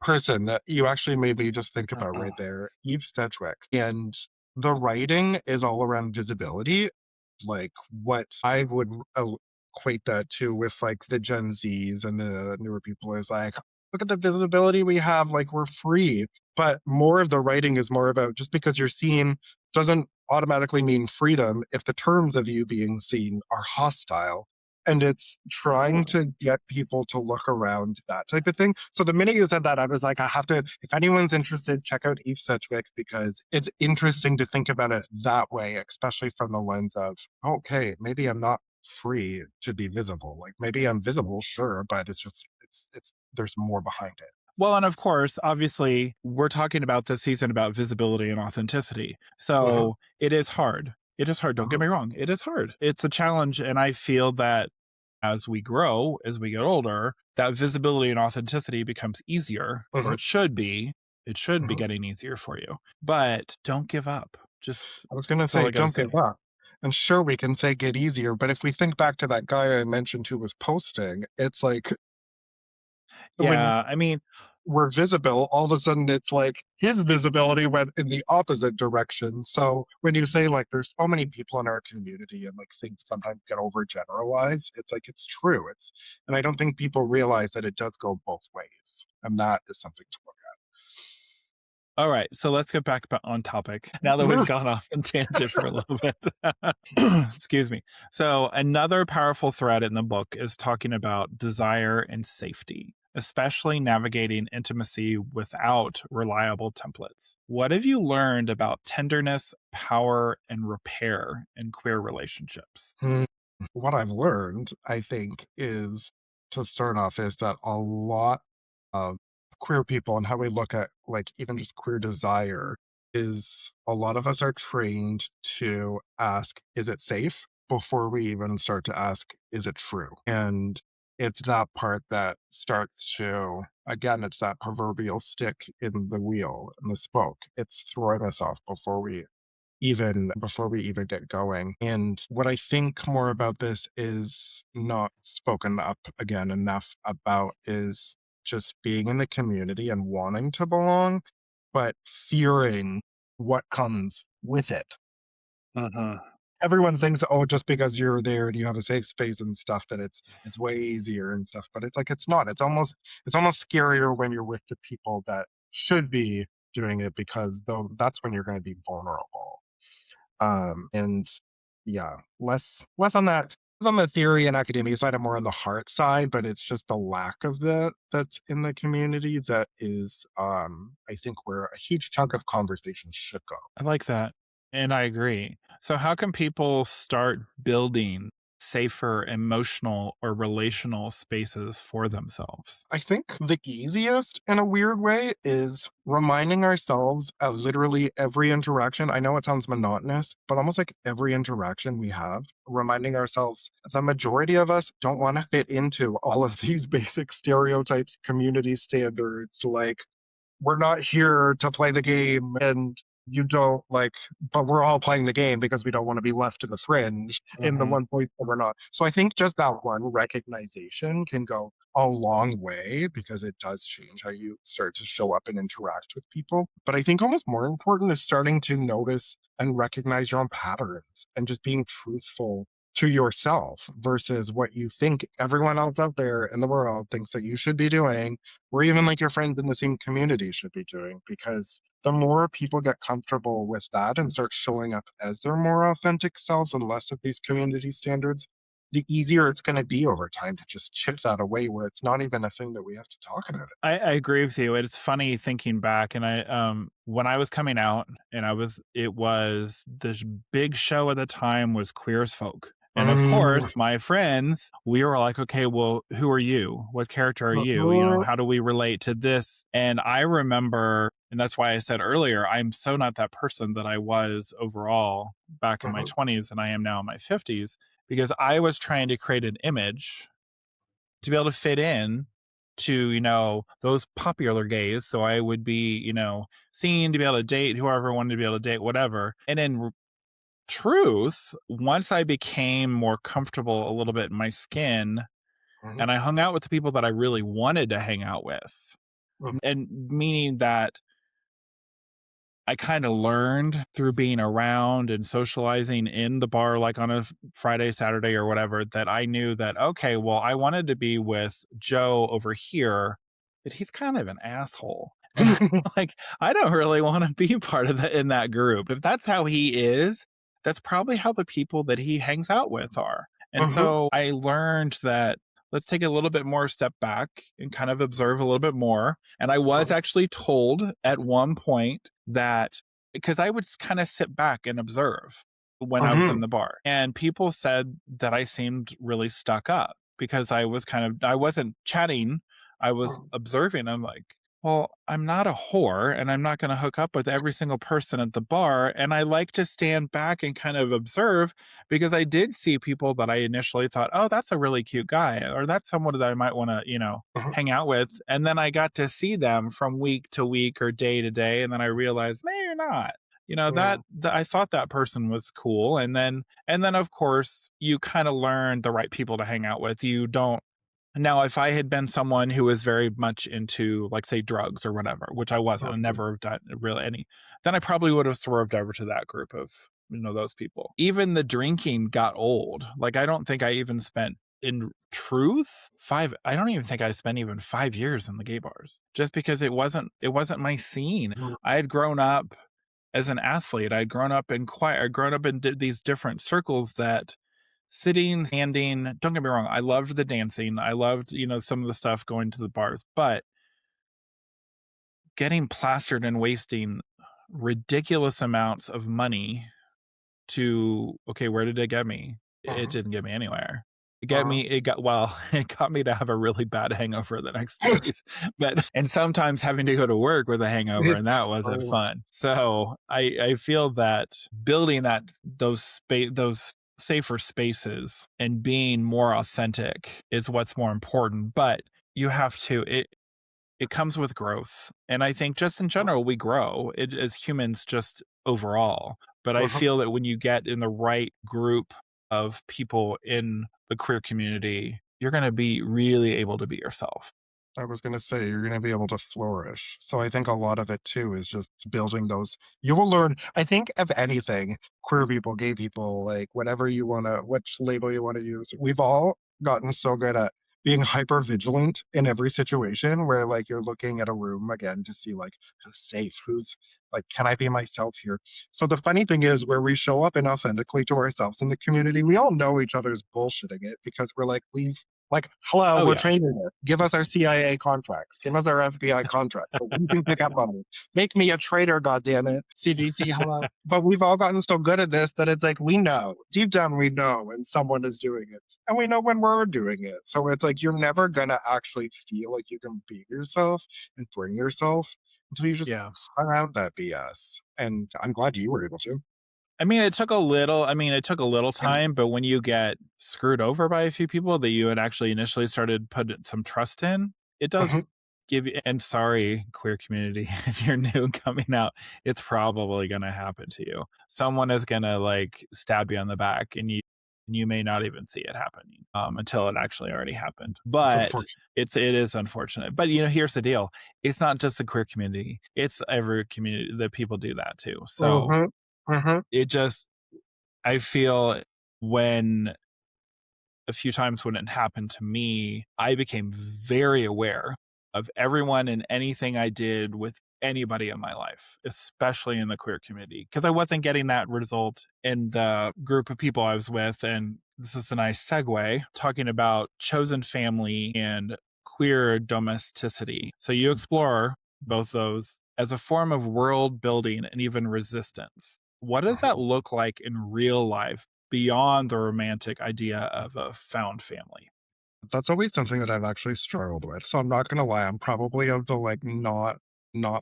person that you actually made me just think about right there, Eve Sedgwick. And the writing is all around visibility. Like what I would equate that to with like the Gen Zs and the newer people is like, look at the visibility we have, like we're free. But more of the writing is more about, just because you're seen doesn't automatically mean freedom if the terms of you being seen are hostile. And it's trying to get people to look around that type of thing. So the minute you said that, I was like, I have to, if anyone's interested, check out Eve Sedgwick, because it's interesting to think about it that way, especially from the lens of, okay, maybe I'm not free to be visible. Like maybe I'm visible, sure, but it's there's more behind it. Well, and of course, obviously, we're talking about this season about visibility and authenticity. Mhm, So it is hard. It is hard. Don't get mhm, me wrong. It is hard. It's a challenge. And I feel that as we grow, as we get older, that visibility and authenticity becomes easier, or mhm, it should be. It should be mhm. getting easier for you. But don't give up. Just I was gonna that's all say, I got to don't give say. up. And sure, we can say get easier, but if we think back to that guy I mentioned who was posting, it's like when Yeah. I mean, we're visible, all of a sudden it's like his visibility went in the opposite direction. So when you say like there's so many people in our community and like things sometimes get overgeneralized, it's like it's true. It's and I don't think people realize that it does go both ways. And that is something to all right, so let's get back on topic now that we've look gone off on tangent for a little bit. Excuse me. So, another powerful thread in the book is talking about desire and safety, especially navigating intimacy without reliable templates. What have you learned about tenderness, power, and repair in queer relationships? at. What I've learned, I think, is to start off is that a lot of queer people and how we look at like even just queer desire is a lot of us are trained to ask, is it safe? Before we even start to ask, is it true? And it's that part that starts to, again, it's that proverbial stick in the wheel, in the spoke. It's throwing us off before we even get going. And what I think more about this is not spoken up again enough about is just being in the community and wanting to belong, but fearing what comes with it. Uh-huh. Everyone thinks, oh, just because you're there and you have a safe space and stuff, that it's way easier and stuff. But it's like it's not. It's almost scarier when you're with the people that should be doing it because though that's when you're going to be vulnerable. And yeah, less on that less on the theory and academia side and more on the heart side, but it's just the lack of that that's in the community that is I think where a huge chunk of conversation should go. I like that. And I agree. So, how can people start building safer emotional or relational spaces for themselves? I think the easiest in a weird way is reminding ourselves at literally every interaction. I know it sounds monotonous, but almost like every interaction we have, reminding ourselves the majority of us don't want to fit into all of these basic stereotypes, community standards, like we're not here to play the game and you don't like but we're all playing the game because we don't want to be left to the fringe in the Mhm. one point that we're not. So I think just that one recognition can go a long way because it does change how you start to show up and interact with people. But I think almost more important is starting to notice and recognize your own patterns and just being truthful to yourself versus what you think everyone else out there in the world thinks that you should be doing or even like your friends in the same community should be doing because the more people get comfortable with that and start showing up as their more authentic selves and less of these community standards, the easier it's going to be over time to just chip that away where it's not even a thing that we have to talk about it. I agree with you. It's funny thinking back, and when I was coming out, and it was this big show at the time was Queer as Folk. And of Mm, course, my friends, we were like, okay, well, who are you? What character are you? mhm, How do we relate to this? And I remember, and that's why I said earlier, I'm so not that person that I was overall back in my mhm, 20s and I am now in my 50s, because I was trying to create an image to be able to fit in to, those popular gays. So I would be, seen to be able to date whoever I wanted to be able to date, whatever. And in truth, once I became more comfortable a little bit in my skin mhm, and I hung out with the people that I really wanted to hang out with, mhm, and meaning that I kind of learned through being around and socializing in the bar, like on a Friday, Saturday, or whatever, that I knew that, okay, well, I wanted to be with Joe over here, but he's kind of an asshole. And like, I don't really want to be part of that in that group. If that's how he is, that's probably how the people that he hangs out with are. And mhm, so I learned that let's take a little bit more step back and kind of observe a little bit more. And I was mhm, actually told at one point that because I would kind of sit back and observe. when I was Mhm. in the bar. And people said that I seemed really stuck up because I wasn't chatting, I was observing. I'm like, well, I'm not a whore and I'm not going to hook up with every single person at the bar. And I like to stand back and kind of observe because I did see people that I initially thought, oh, that's a really cute guy, or that's someone that I might want to, Mhm. hang out with. And then I got to see them from week to week or day to day. And then I realized, maybe not. Yeah. I thought that person was cool. And then of course you kind of learn the right people to hang out with. You don't Now, if I had been someone who was very much into, like, say, drugs or whatever, which I wasn't, I Mhm. never have done really any, then I probably would have swerved over to that group of, those people. Even the drinking got old. Like, I don't think I even spent, in truth, I don't even think I spent even 5 years in the gay bars just because it wasn't my scene. Mhm. I had grown up as an athlete. I'd grown up in these different circles that sitting, standing, don't get me wrong, I loved the dancing. I loved, some of the stuff going to the bars, but getting plastered and wasting ridiculous amounts of money to, okay, where did it get me? It Mhm. didn't get me anywhere. Uh-huh. It got me to have a really bad hangover the next 2 days. And sometimes having to go to work with a hangover, It's and that wasn't true. fun. So I feel that building those safer spaces and being more authentic is what's more important. But you have to, it comes with growth. And I think just in general, we grow as humans, just overall. But I Mhm. feel that when you get in the right group of people in the queer community, you're going to be really able to be yourself. I was gonna say you're gonna be able to flourish. So I think a lot of it too is just building those. You will learn. I think if anything, queer people, gay people, like whatever you wanna, which label you want to use, we've all gotten so good at being hyper vigilant in every situation where like you're looking at a room again to see like who's safe, who's like, can I be myself here? So the funny thing is where we show up inauthentically to ourselves in the community, we all know each other's bullshitting it because we're like, hello, Oh, we're yeah. trading it. Give us our CIA contracts. Give us our FBI contracts. But we can pick up money. Make me a traitor, goddammit. CDC, hello. But we've all gotten so good at this that it's like we know. Deep down we know when someone is doing it. And we know when we're doing it. So it's like you're never gonna actually feel like you can be yourself and bring yourself until you just Yeah. cut out that BS. And I'm glad you were able to. It took a little time, but when you get screwed over by a few people that you had actually initially started putting some trust in, it Mhm. does give you, and sorry, queer community, if you're new coming out, it's probably going to happen to you. Someone is going to like stab you on the back, and you may not even see it happening until it actually already happened. It's But unfortunate. it is unfortunate. But here's the deal: it's not just the queer community; it's every community that people do that too. So Hmm. Hmm. it just I feel when a few times when it happened to me, I became very aware of everyone and anything I did with anybody in my life, especially in the queer community, because I wasn't getting that result in the group of people I was with. And this is a nice segue talking about chosen family and queer domesticity. So you explore both those as a form of world building and even resistance. What does that look like in real life beyond the romantic idea of a found family? That's always something that I've actually struggled with. So I'm not gonna lie, I'm probably of the like not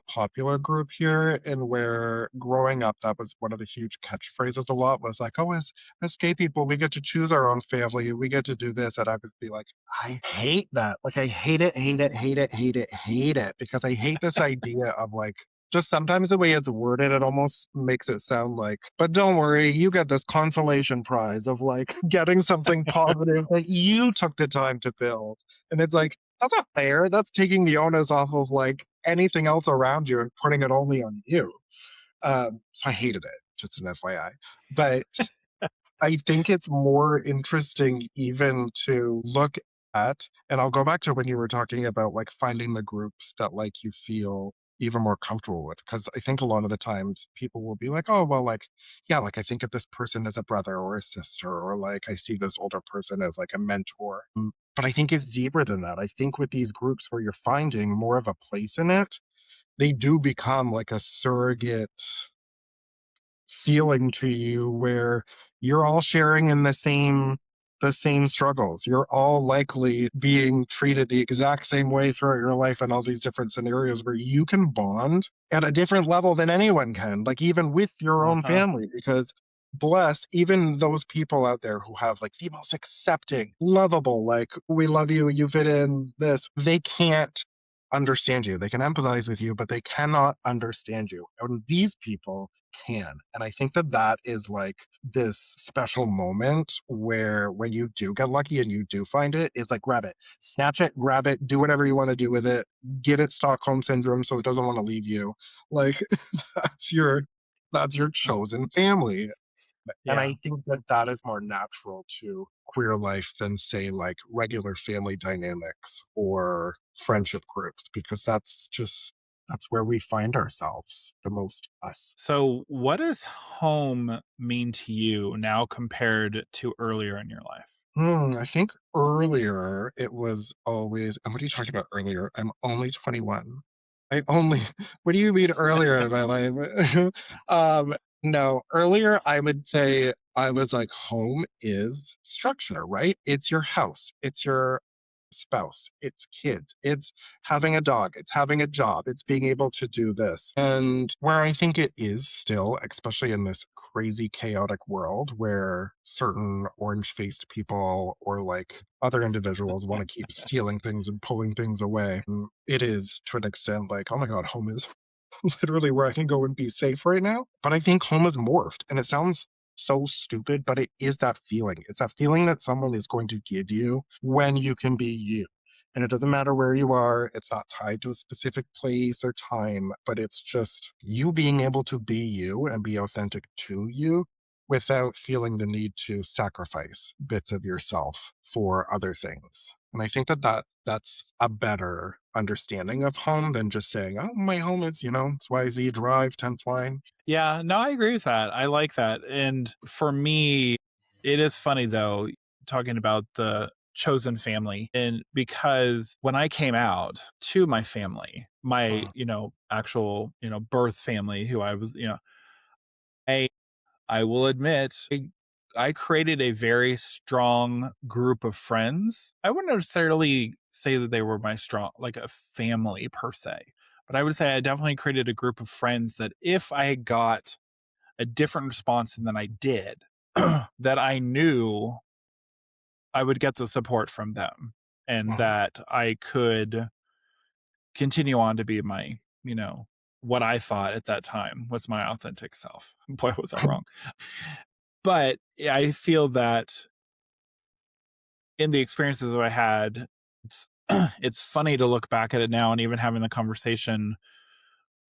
popular group here, and where growing up that was one of the huge catchphrases a lot was like, oh, as gay people, we get to choose our own family, we get to do this. And I would be like, I hate that. Like I hate it, hate it, hate it, hate it, hate it. Because I hate this idea of like just sometimes the way it's worded, it almost makes it sound like, but don't worry, you get this consolation prize of like getting something positive that you took the time to build. And it's like, that's not fair. That's taking the onus off of like anything else around you and putting it only on you. So I hated it, just an FYI. But I think it's more interesting even to look at, and I'll go back to when you were talking about like finding the groups that like you feel even more comfortable with. Cause I think a lot of the times people will be like, oh, well, like, yeah, like I think of this person as a brother or a sister, or like I see this older person as like a mentor. But I think it's deeper than that. I think with these groups where you're finding more of a place in it, they do become like a surrogate feeling to you where you're all sharing in the same struggles. You're all likely being treated the exact same way throughout your life in all these different scenarios where you can bond at a different level than anyone can, like even with your own Uh-huh. family, because bless even those people out there who have like the most accepting, lovable, like, we love you, you fit in this, they can't understand you. They can empathize with you, but they cannot understand you. And these people can. And I think that that is like this special moment where when you do get lucky and you do find it, it's like grab it, snatch it, grab it, do whatever you want to do with it, give it Stockholm syndrome so it doesn't want to leave you. Like that's your that's your chosen family. And Yeah. I think that that is more natural to queer life than, say, like regular family dynamics or friendship groups, because that's where we find ourselves the most us. So, what does home mean to you now compared to earlier in your life? I think earlier it was always, and what are you talking about earlier? I'm only 21. I only, what do you mean earlier in my life? um, no, earlier I would say I was like, home is structure, right? It's your house, it's your spouse, it's kids, it's having a dog, it's having a job, it's being able to do this. And where I think it is still, especially in this crazy, chaotic world where certain orange faced people or like other individuals want to keep stealing things and pulling things away, it is to an extent like, oh my God, home is literally where I can go and be safe right now. But I think home has morphed, and it sounds so stupid, but it is that feeling. It's that feeling that someone is going to give you when you can be you. And it doesn't matter where you are, it's not tied to a specific place or time, but it's just you being able to be you and be authentic to you without feeling the need to sacrifice bits of yourself for other things. And I think that, that's a better understanding of home than just saying, "Oh, my home is, it's YZ Drive, 10th line." Yeah, no, I agree with that. I like that. And for me, it is funny though, talking about the chosen family. And because when I came out to my family, my, Mm, actual, birth family, who I was, I I will admit, I created a very strong group of friends. I wouldn't necessarily say that they were my strong, like a family per se, but I would say I definitely created a group of friends that if I had got a different response than I did, that I knew I would get the support from them and mhm. that I could continue on to be my, what I thought at that time was my authentic self. Boy, was I wrong. But I feel that in the experiences that I had, it's it's funny to look back at it now and even having the conversation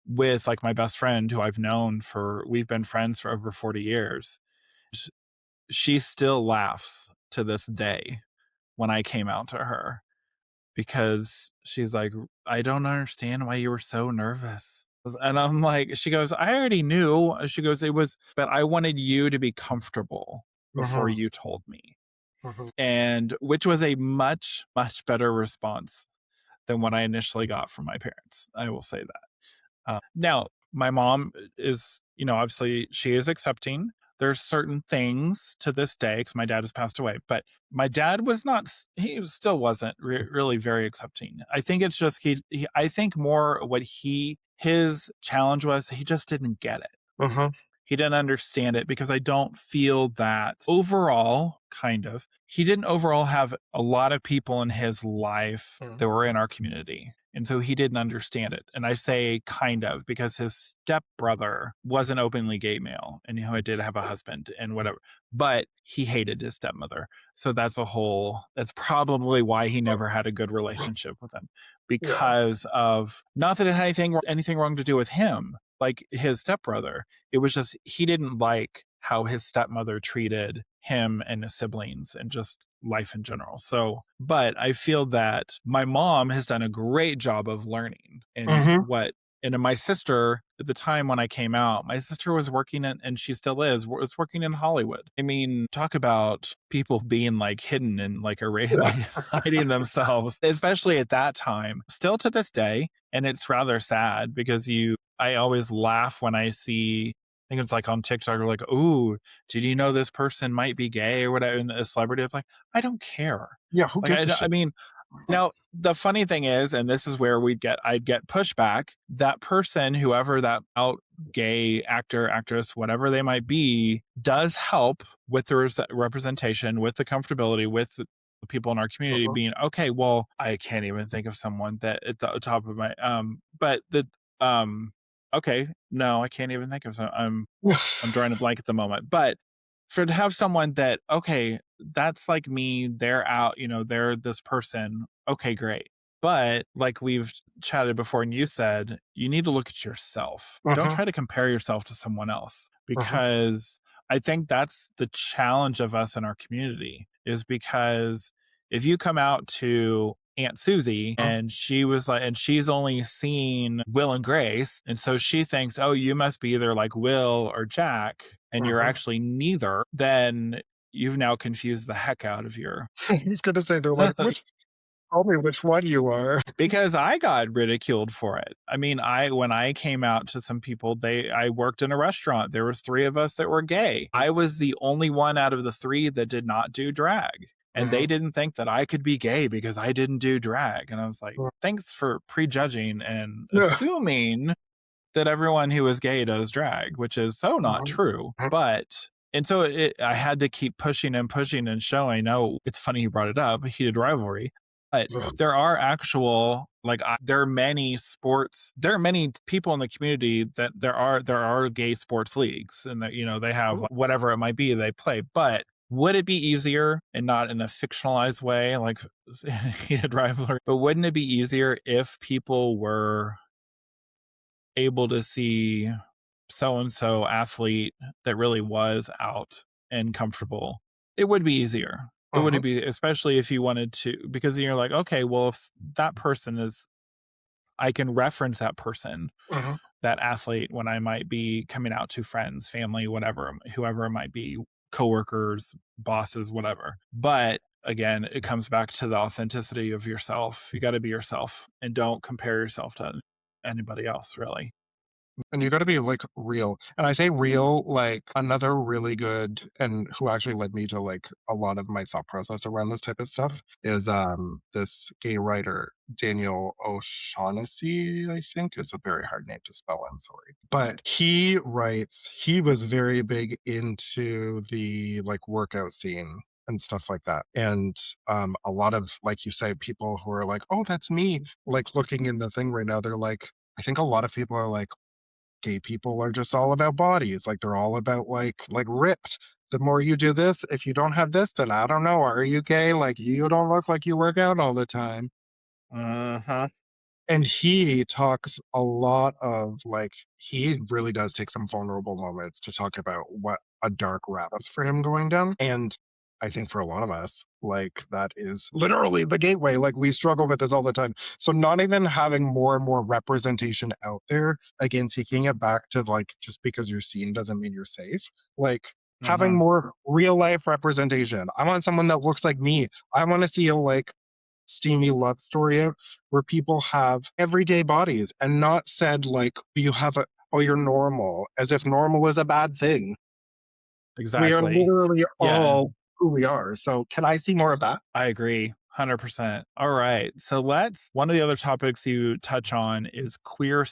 with like my best friend who I've known for we've been friends for over 40 years. She still laughs to this day when I came out to her because she's like, I don't understand why you were so nervous. And I'm like, she goes, I already knew. She goes, it was, but I wanted you to be comfortable before Mhm, you told me. mhm, And which was a much, much better response than what I initially got from my parents. I will say that. Now, my mom is, obviously she is accepting. There's certain things to this day because my dad has passed away, but my dad was not, he still wasn't really very accepting. I think it's just, I think more what his challenge was, he just didn't get it. mhm, He didn't understand it because I don't feel that overall, kind of, he didn't overall have a lot of people in his life mhm. that were in our community. And so he didn't understand it. And I say kind of because his stepbrother was an openly gay male and he did have a husband and whatever, but he hated his stepmother. So that's probably why he never had a good relationship with him Yeah. because of not that it had anything wrong to do with him, like his stepbrother. It was just he didn't like how his stepmother treated him and his siblings and just life in general. So, but I feel that my mom has done a great job of learning and Mhm. what, and then my sister at the time when I came out, my sister was working in, and she still is, was working in Hollywood. I mean, talk about people being like hidden and like Yeah. like hiding themselves, especially at that time, still to this day. And it's rather sad because I always laugh when I see think it's like on TikTok, or like, "Ooh, did you know this person might be gay or whatever?" And a celebrity, it's like, I don't care. Yeah, who Like, gives a I shit? mean, now, the funny thing is, and this is where I'd get pushback, that person, whoever that out gay actor, actress, whatever they might be, does help with the representation, with the comfortability, with the people in our community Uh-huh. being, okay, well, I can't even think of someone that at the top of my, but um, okay, no, I can't even think of some, I'm drawing a blank at the moment, but for to have someone that, okay, that's like me, they're out, they're this person. Okay, great. But like we've chatted before, and you said, you need to look at yourself. Don't Uh-huh. try to compare yourself to someone else, Uh-huh. because I think that's the challenge of us in our community, is because if you come out to Aunt Susie Uh-huh. and she was like, and she's only seen Will and Grace, and so she thinks, oh, you must be either like Will or Jack, and you're Uh-huh. actually neither, then you've now confused the heck out of your He's gonna say they're like, which tell me which one you are. because I got ridiculed for it. I mean, when I came out to some people, I worked in a restaurant. There was 3 of us that were gay. I was the only one out of the 3 that did not do drag. And they Uh-huh. didn't think that I could be gay because I didn't do drag. And I was like, Uh, thanks for prejudging and yeah. assuming that everyone who is gay does drag, which is so not Uh-huh. true. Uh-huh. But and so I had to keep pushing and pushing and showing. No, it's funny you brought it up, heated rivalry. But Ugh. there are actual, like, there are many sports. There are many people in the community that there are gay sports leagues, and that they have like, whatever it might be they play. But would it be easier, and not in a fictionalized way, like heated rivalry? But wouldn't it be easier if people were able to see so and so athlete that really was out and comfortable? It would be easier. It Uh-huh. would be, especially if you wanted to, because you're like, okay, well, if that person is, I can reference that person, Uh-huh. that athlete, when I might be coming out to friends, family, whatever, whoever it might be, coworkers, bosses, whatever. But again, it comes back to the authenticity of yourself. You got to be yourself and don't compare yourself to anybody else, really. And you gotta be, like, real. And I say real, like, another really good and who actually led me to, like, a lot of my thought process around this type of stuff is, this gay writer, Daniel O'Shaughnessy, I think. It's a very hard name to spell, I'm sorry. But he was very big into the, like, workout scene and stuff like that. And, a lot of, like you say, people who are like, "Oh, that's me," like, looking in the thing right now, they're like I think a lot of people are like, gay people are just all about bodies. Like they're all about like ripped. The more you do this, if you don't have this, then I don't know. Are you gay? Like you don't look like you work out all the time. Uh-huh. And he talks a lot of like he really does take some vulnerable moments to talk about what a dark rabbit is for him going down. And I think for a lot of us, like that is literally the gateway. Like we struggle with this all the time. So not even having more and more representation out there, again, taking it back to like just because you're seen doesn't mean you're safe. Like having Uh-huh. more real life representation. I want someone that looks like me. I want to see a like steamy love story out where people have everyday bodies and not said like you have a oh you're normal as if normal is a bad thing. We are Exactly. literally Yeah, all who we are. So can I see more of that? I agree. 100%. All right. So one of the other topics you touch on is queer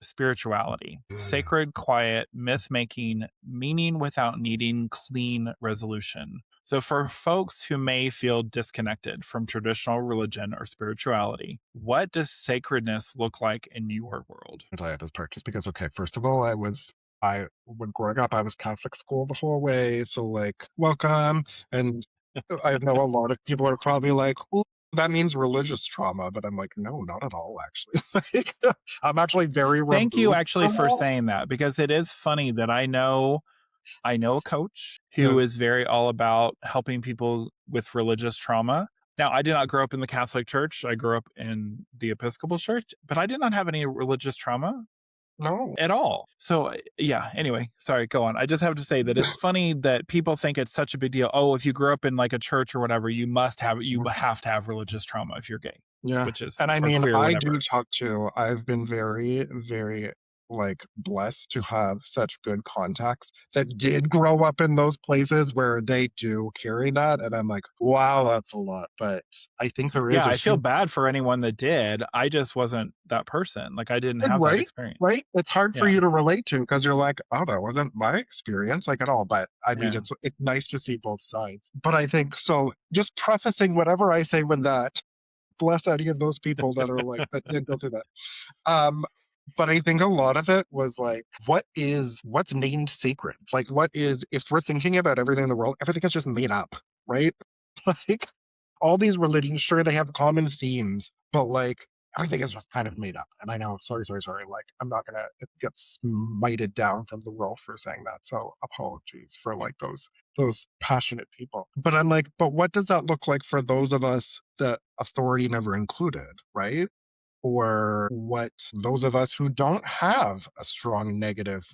spirituality, sacred, quiet, myth making, meaning without needing clean resolution. So, for folks who may feel disconnected from traditional religion or spirituality, what does sacredness look like in your world? I had this part just because okay, first of all, I when growing up I was Catholic school the whole way, so like welcome. And I know a lot of people are probably like, "Ooh, that means religious trauma," but I'm like, no, not at all actually. Like I'm actually very Thank you removed actually from for all. saying that, because it is funny that I know a coach Yeah. who is very all about helping people with religious trauma. Now, I did not grow up in the Catholic Church. I grew up in the Episcopal Church, but I did not have any religious trauma No. at all. So, yeah, anyway, sorry, go on. I just have to say that it's funny that people think it's such a big deal. Oh, if you grew up in like a church or whatever, you have to have religious trauma if you're gay, Yeah, which is, and I or mean, queer, I do whatever. talk to I've been very, very like blessed to have such good contacts that did grow up in those places where they do carry that. And I'm like, wow, that's a lot. But I think there Yeah, is a I feel huge bad for anyone that did. I just wasn't that person. Like, I didn't have that right, experience. right. It's hard for Yeah, you to relate to because you're like, oh, that wasn't my experience like at all. But I mean, yeah. it's nice to see both sides. But I think so. Just prefacing whatever I say with that, bless any of those people that are like that did go through that. Um, but I think a lot of it was like, what's named sacred? Like, what is, if we're thinking about everything in the world, everything is just made up, right? Like, all these religions, sure, they have common themes, but like, everything is just kind of made up. And I know, sorry. Like, I'm not gonna get smited down from the world for saying that. So apologies for like those passionate people. But I'm like, but what does that look like for those of us that authority never included, right? Or what those of us who don't have a strong negative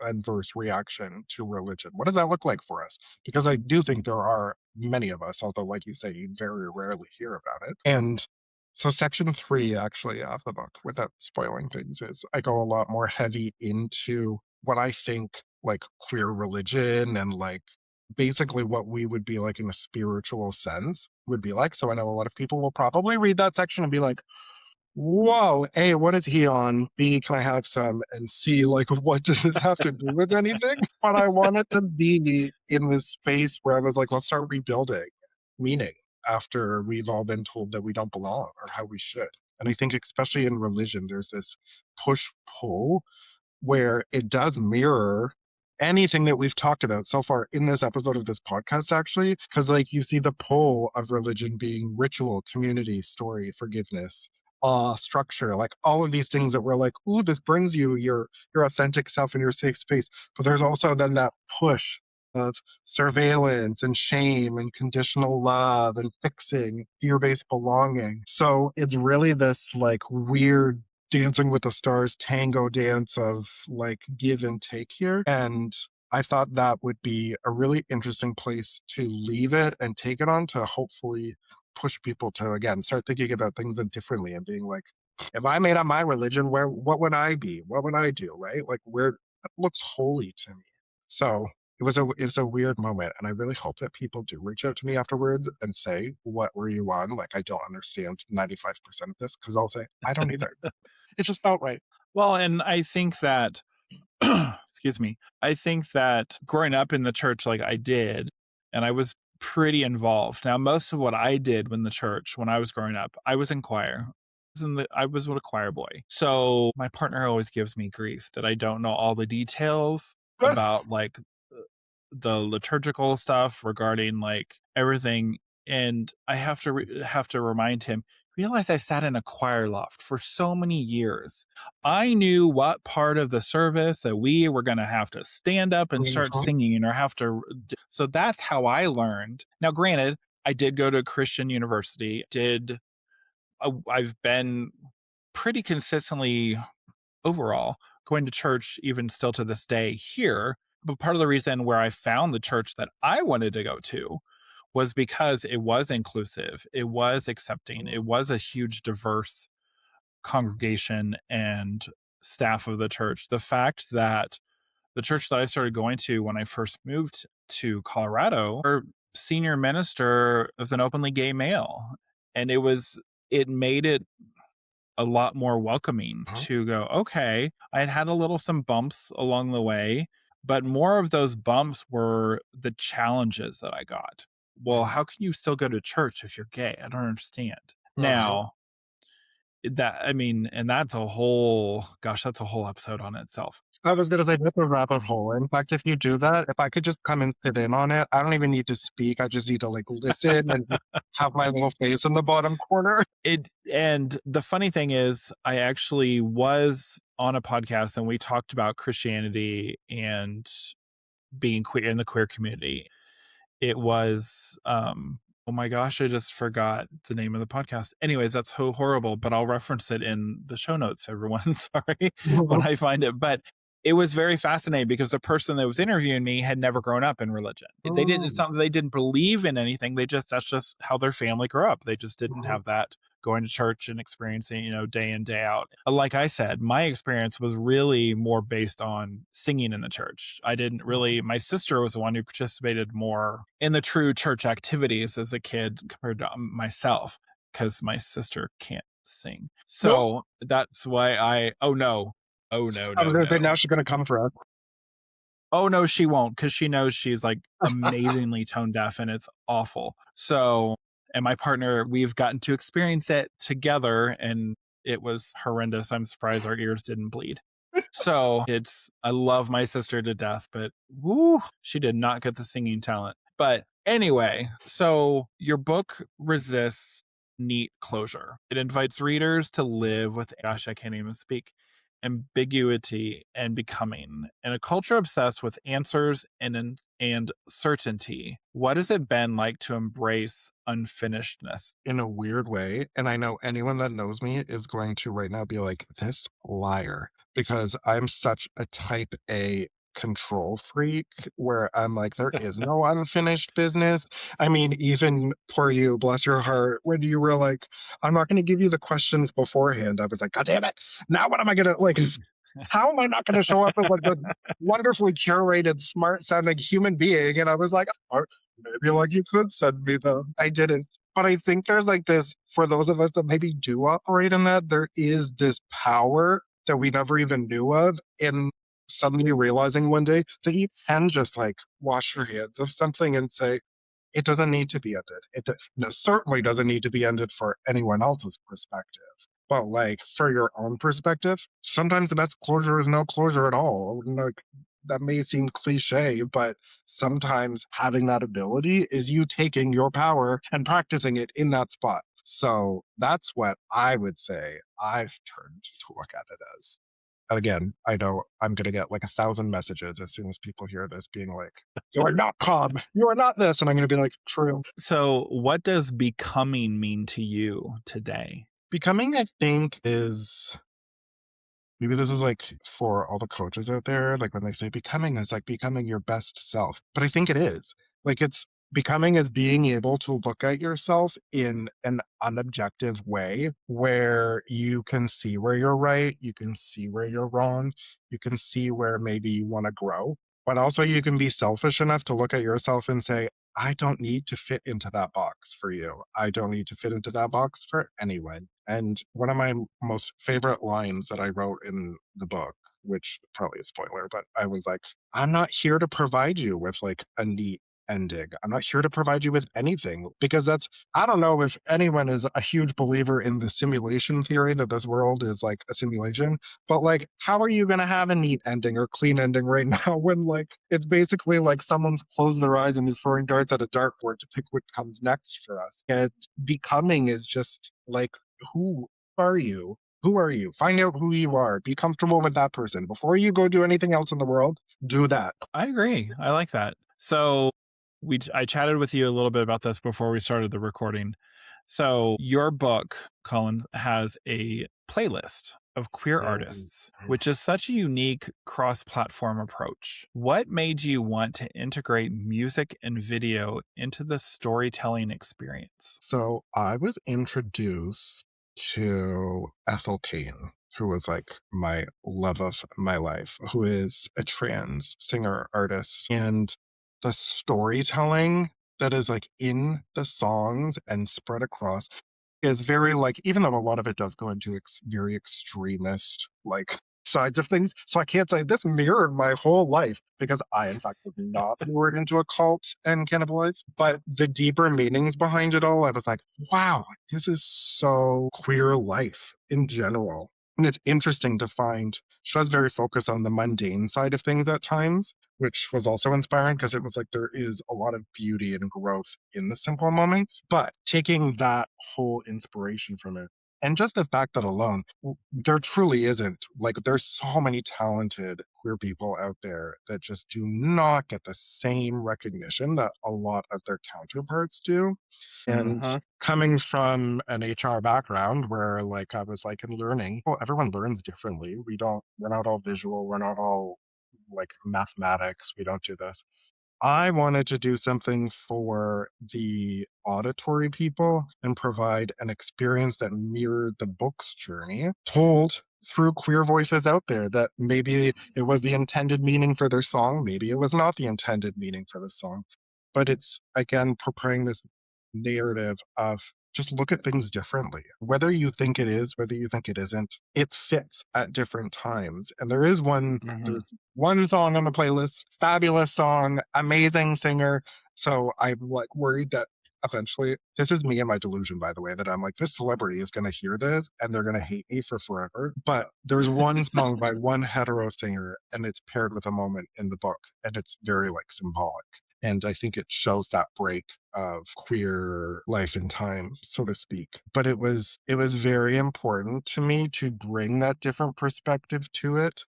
adverse reaction to religion, what does that look like for us? Because I do think there are many of us, although like you say, you very rarely hear about it. And so section 3 actually of the book, without spoiling things, is I go a lot more heavy into what I think like queer religion and like basically what we would be like in a spiritual sense would be like. So I know a lot of people will probably read that section and be like, whoa, A, what is he on? B, can I have some? And C, like, what does this have to do with anything? But I wanted to be in this space where I was like, let's start rebuilding meaning after we've all been told that we don't belong or how we should. And I think, especially in religion, there's this push pull where it does mirror anything that we've talked about so far in this episode of this podcast, actually, because like you see the pull of religion being ritual, community, story, forgiveness, structure, like all of these things that we're like, ooh, this brings you your authentic self in your safe space. But there's also then that push of surveillance and shame and conditional love and fixing fear-based belonging. So it's really this like weird dancing with the stars tango dance of like give and take here. And I thought that would be a really interesting place to leave it and take it on to hopefully push people to again start thinking about things differently and being like, if I made up my religion, where what would I be? What would I do? Right? Like where that looks holy to me. So it was a weird moment, and I really hope that people do reach out to me afterwards and say, "What were you on?" Like I don't understand 95% of this because I'll say I don't either. It just felt right. Well, and I think that, excuse me, I think that growing up in the church like I did, and I was pretty involved. Now, most of what I did when the church, when I was growing up, I was in choir. I was a choir boy. So my partner always gives me grief that I don't know all the details about like the liturgical stuff regarding like everything. And I have to remind him, realize I sat in a choir loft for so many years. I knew what part of the service that we were going to have to stand up and start Mhm. singing or have to. So that's how I learned. Now, granted, I did go to a Christian university. I've been pretty consistently overall going to church even still to this day here. But part of the reason where I found the church that I wanted to go to was because it was inclusive, it was accepting, it was a huge diverse congregation and staff of the church. The fact that the church that I started going to when I first moved to Colorado, our senior minister was an openly gay male. And it made it a lot more welcoming Mhm. to go, okay, I had had a little some bumps along the way, but more of those bumps were the challenges that I got. Well, Mhm. how can you still go to church if you're gay? I don't understand. Mhm. Now, that I mean, and that's a whole gosh, that's a whole episode on itself. I was gonna say that's a rabbit hole. In fact, if you do that, if I could just come and sit in on it, I don't even need to speak. I just need to like listen and just have my little face in the bottom corner. It and the funny thing is I actually was on a podcast and we talked about Christianity and being queer in the queer community. It was, oh my gosh, I just forgot the name of the podcast. Anyways, that's so horrible, but I'll reference it in the show notes, everyone. Sorry when I find it. But it was very fascinating because the person that was interviewing me had never grown up in religion. They didn't, it's Mm. not that they didn't believe in anything. That's just how their family grew up. They just didn't Mhm. have that going to church and experiencing, day in, day out. Like I said, my experience was really more based on singing in the church. I didn't really, my sister was the one who participated more in the true church activities as a kid compared to myself, because my sister can't sing. Nope. So that's why oh no, oh no, I was no, going to say, no. now she's going to come for us. Oh no, she won't, because she knows she's like amazingly tone deaf and it's awful. So, and my partner, we've gotten to experience it together and it was horrendous. I'm surprised our ears didn't bleed. So I love my sister to death, but woo, she did not get the singing talent. But anyway, so your book resists neat closure. It invites readers to live with, gosh, I can't even speak, ambiguity and becoming. In a culture obsessed with answers and certainty, what has it been like to embrace unfinishedness? In a weird way. And I know anyone that knows me is going to right now be like, this liar, because I'm such a type A control freak where I'm like, there is no unfinished business. I mean, even poor you, bless your heart, when you were like, I'm not going to give you the questions beforehand, I was like, God damn it. Now what am I going to like? How am I not going to show up as like the wonderfully curated, smart sounding human being? And I was like, "Oh, maybe like you could send me them. I didn't. But I think there's like this, for those of us that maybe do operate in that, there is this power that we never even knew of. In suddenly realizing one day that you can just like wash your hands of something and say, it doesn't need to be ended. No, certainly doesn't need to be ended for anyone else's perspective. But like for your own perspective, sometimes the best closure is no closure at all. Like that may seem cliche, but sometimes having that ability is you taking your power and practicing it in that spot. So that's what I would say I've turned to look at it as. And again, I know I'm going to get like 1,000 messages as soon as people hear this being like, you are not calm. You are not this. And I'm going to be like, true. So, what does becoming mean to you today? Becoming, I think, is maybe this is like for all the coaches out there, like when they say becoming is like becoming your best self. But I think it is. Like it's becoming is being able to look at yourself in an unobjective way where you can see where you're right, you can see where you're wrong, you can see where maybe you want to grow. But also you can be selfish enough to look at yourself and say, I don't need to fit into that box for you. I don't need to fit into that box for anyone. And one of my most favorite lines that I wrote in the book, which probably a spoiler, but I was like, I'm not here to provide you with like a neat ending. I'm not here to provide you with anything because I don't know if anyone is a huge believer in the simulation theory that this world is like a simulation, but like, how are you going to have a neat ending or clean ending right now when like it's basically like someone's closed their eyes and is throwing darts at a dartboard to pick what comes next for us? And becoming is just like, who are you? Who are you? Find out who you are. Be comfortable with that person. Before you go do anything else in the world, do that. I agree. I like that. So, I chatted with you a little bit about this before we started the recording. So, your book, Colin, has a playlist of queer Mm. artists, which is such a unique cross platform approach. What made you want to integrate music and video into the storytelling experience? So I was introduced to Ethel Kane, who was like my love of my life, who is a trans singer artist. And the storytelling that is like in the songs and spread across is very like, even though a lot of it does go into very extremist like sides of things. So I can't say this mirrored my whole life because I, in fact, was not lured into a cult and cannibalized. But the deeper meanings behind it all, I was like, wow, this is so queer life in general. And it's interesting to find she was very focused on the mundane side of things at times, which was also inspiring because it was like there is a lot of beauty and growth in the simple moments. But taking that whole inspiration from it, and just the fact that alone, there truly isn't like there's so many talented queer people out there that just do not get the same recognition that a lot of their counterparts do. And Uh-huh. coming from an HR background where like I was like in learning, well, everyone learns differently. We're not all visual, we're not all like mathematics, we don't do this. I wanted to do something for the auditory people and provide an experience that mirrored the book's journey, told through queer voices out there that maybe it was the intended meaning for their song, maybe it was not the intended meaning for the song. But it's again preparing this narrative of just look at things differently. Whether you think it is, whether you think it isn't, it fits at different times. And Mhm. there's one song on the playlist, fabulous song, amazing singer. So I'm like worried that eventually, this is me and my delusion, by the way, that I'm like, this celebrity is going to hear this and they're going to hate me for forever. But there's one song by one hetero singer and it's paired with a moment in the book and it's very like symbolic. And I think it shows that break of queer life and time, so to speak. But it was very important to me to bring that different perspective to it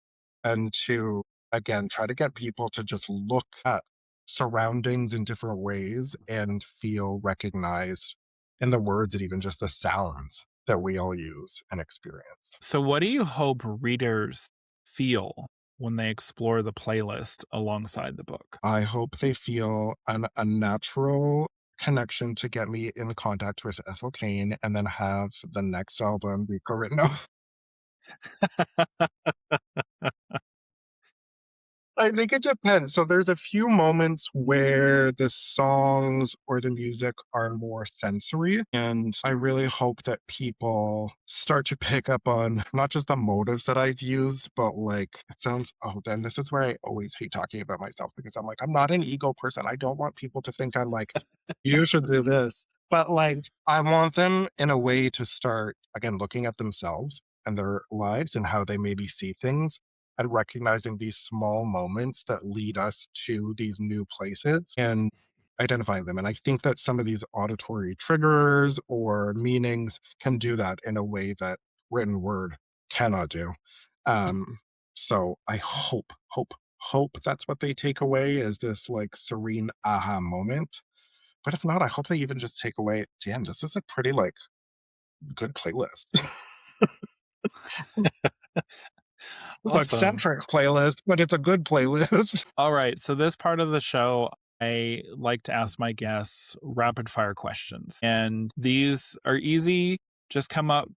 and to again try to get people to just look at surroundings in different ways and feel recognized in the words and even just the sounds that we all use and experience. So, what do you hope readers feel when they explore the playlist alongside the book? I hope they feel a natural connection to get me in contact with Ethel Kane and then have the next album be co-written. I think it depends. So there's a few moments where the songs or the music are more sensory, and I really hope that people start to pick up on not just the motives that I've used, but like it sounds oh, then this is where I always hate talking about myself because I'm like, I'm not an ego person. I don't want people to think I'm like, you should do this. But like I want them in a way to start again looking at themselves and their lives and how they maybe see things and recognizing these small moments that lead us to these new places and identifying them. And I think that some of these auditory triggers or meanings can do that in a way that written word cannot do. Um, so I hope that's what they take away is this like serene aha moment. But if not, I hope they even just take away, damn, this is a pretty like good playlist. It's an Awesome. eccentric playlist, but it's a good playlist. All right. So, this part of the show, I like to ask my guests rapid fire questions. And these are easy. Just come up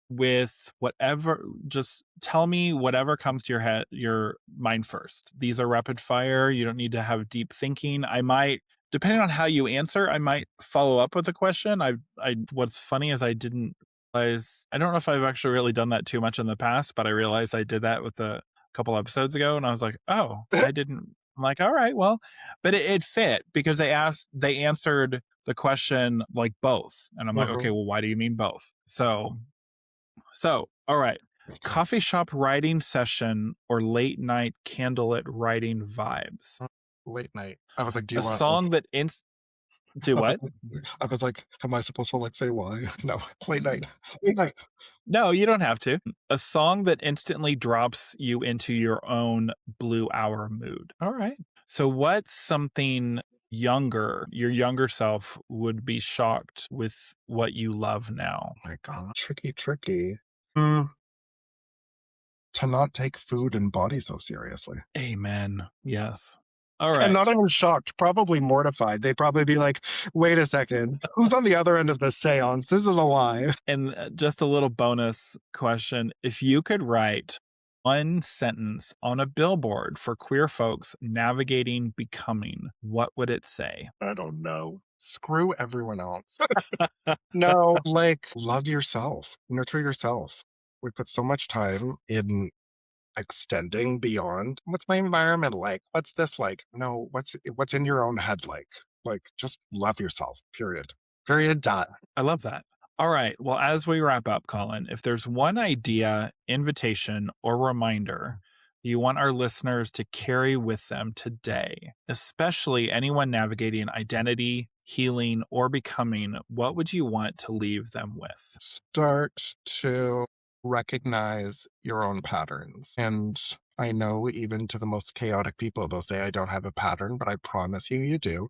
with whatever, just tell me whatever comes to your head, your mind first. These are rapid fire. You don't need to have deep thinking. I might, depending on how you answer, I might follow up with a question. What's funny is I didn't realize, I don't know if I've actually really done that too much in the past, but I realized I did that with the couple episodes ago and I was like, oh, I didn't. I'm like, all right, well, but it fit because they answered the question like both. And I'm like, okay, Mhm. well, why do you mean both? So, all right. Okay. Coffee shop writing session or late night candlelit writing vibes. Late night. I was like, "Do A you want like" song that do what? I was like, "Am I supposed to, like, say why?" No. Late night. Late night. No, you don't have to. A song that instantly drops you into your own blue hour mood. All right. So, what's something your younger self would be shocked with what you love now? My god. Tricky, tricky. Mm, to not take food and body so seriously. Amen. Yes. All And not right. even shocked, probably mortified. They'd probably be like, "Wait a second. Who's on the other end of the seance? This is a lie." And just a little bonus question. If you could write one sentence on a billboard for queer folks navigating becoming, what would it say? I don't know. Screw everyone else. No, like, love yourself, nurture yourself. We put so much time in extending beyond, "What's my environment like? What's this like?" No, what's in your own head like? Like, just love yourself, period. Period, dot. I love that. All right. Well, as we wrap up, Colin, if there's one idea, invitation, or reminder you want our listeners to carry with them today, especially anyone navigating identity, healing, or becoming, what would you want to leave them with? Start to recognize your own patterns, and I know even to the most chaotic people, they'll say, "I don't have a pattern," but I promise you, you do.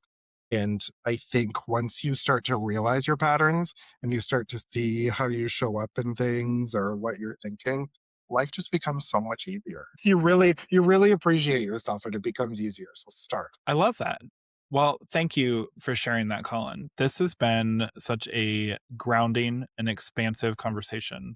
And I think once you start to realize your patterns and you start to see how you show up in things or what you're thinking, life just becomes so much easier. You really appreciate yourself and it becomes easier. So start. I love that. Well, thank you for sharing that, Colin. This has been such a grounding and expansive conversation.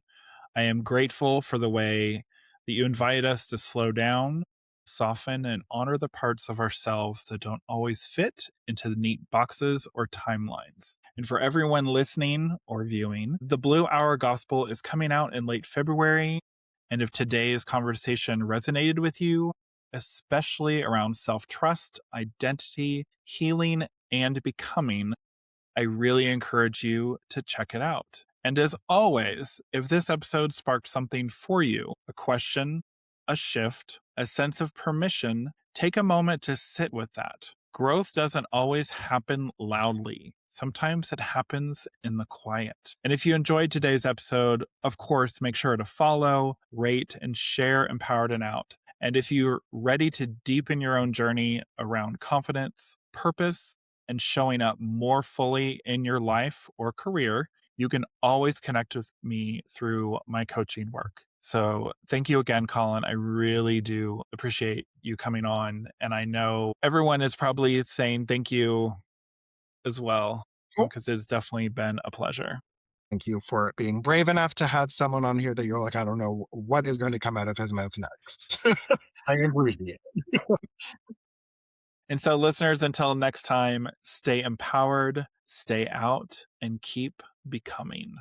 I am grateful for the way that you invite us to slow down, soften, and honor the parts of ourselves that don't always fit into the neat boxes or timelines. And for everyone listening or viewing, the Blue Hour Gospel is coming out in late February. And if today's conversation resonated with you, especially around self trust, identity, healing, and becoming, I really encourage you to check it out. And as always, if this episode sparked something for you, a question, a shift, a sense of permission, take a moment to sit with that. Growth doesn't always happen loudly. Sometimes it happens in the quiet. And if you enjoyed today's episode, of course, make sure to follow, rate, and share Empowered and Out. And if you're ready to deepen your own journey around confidence, purpose, and showing up more fully in your life or career, you can always connect with me through my coaching work. So thank you again, Colin. I really do appreciate you coming on. And I know everyone is probably saying thank you as well, Oh, because it's definitely been a pleasure. thank you for being brave enough to have someone on here that you're like, I don't know what is going to come out of his mouth next. I appreciate it. And so, listeners, until next time, stay empowered, stay out, and keep becoming.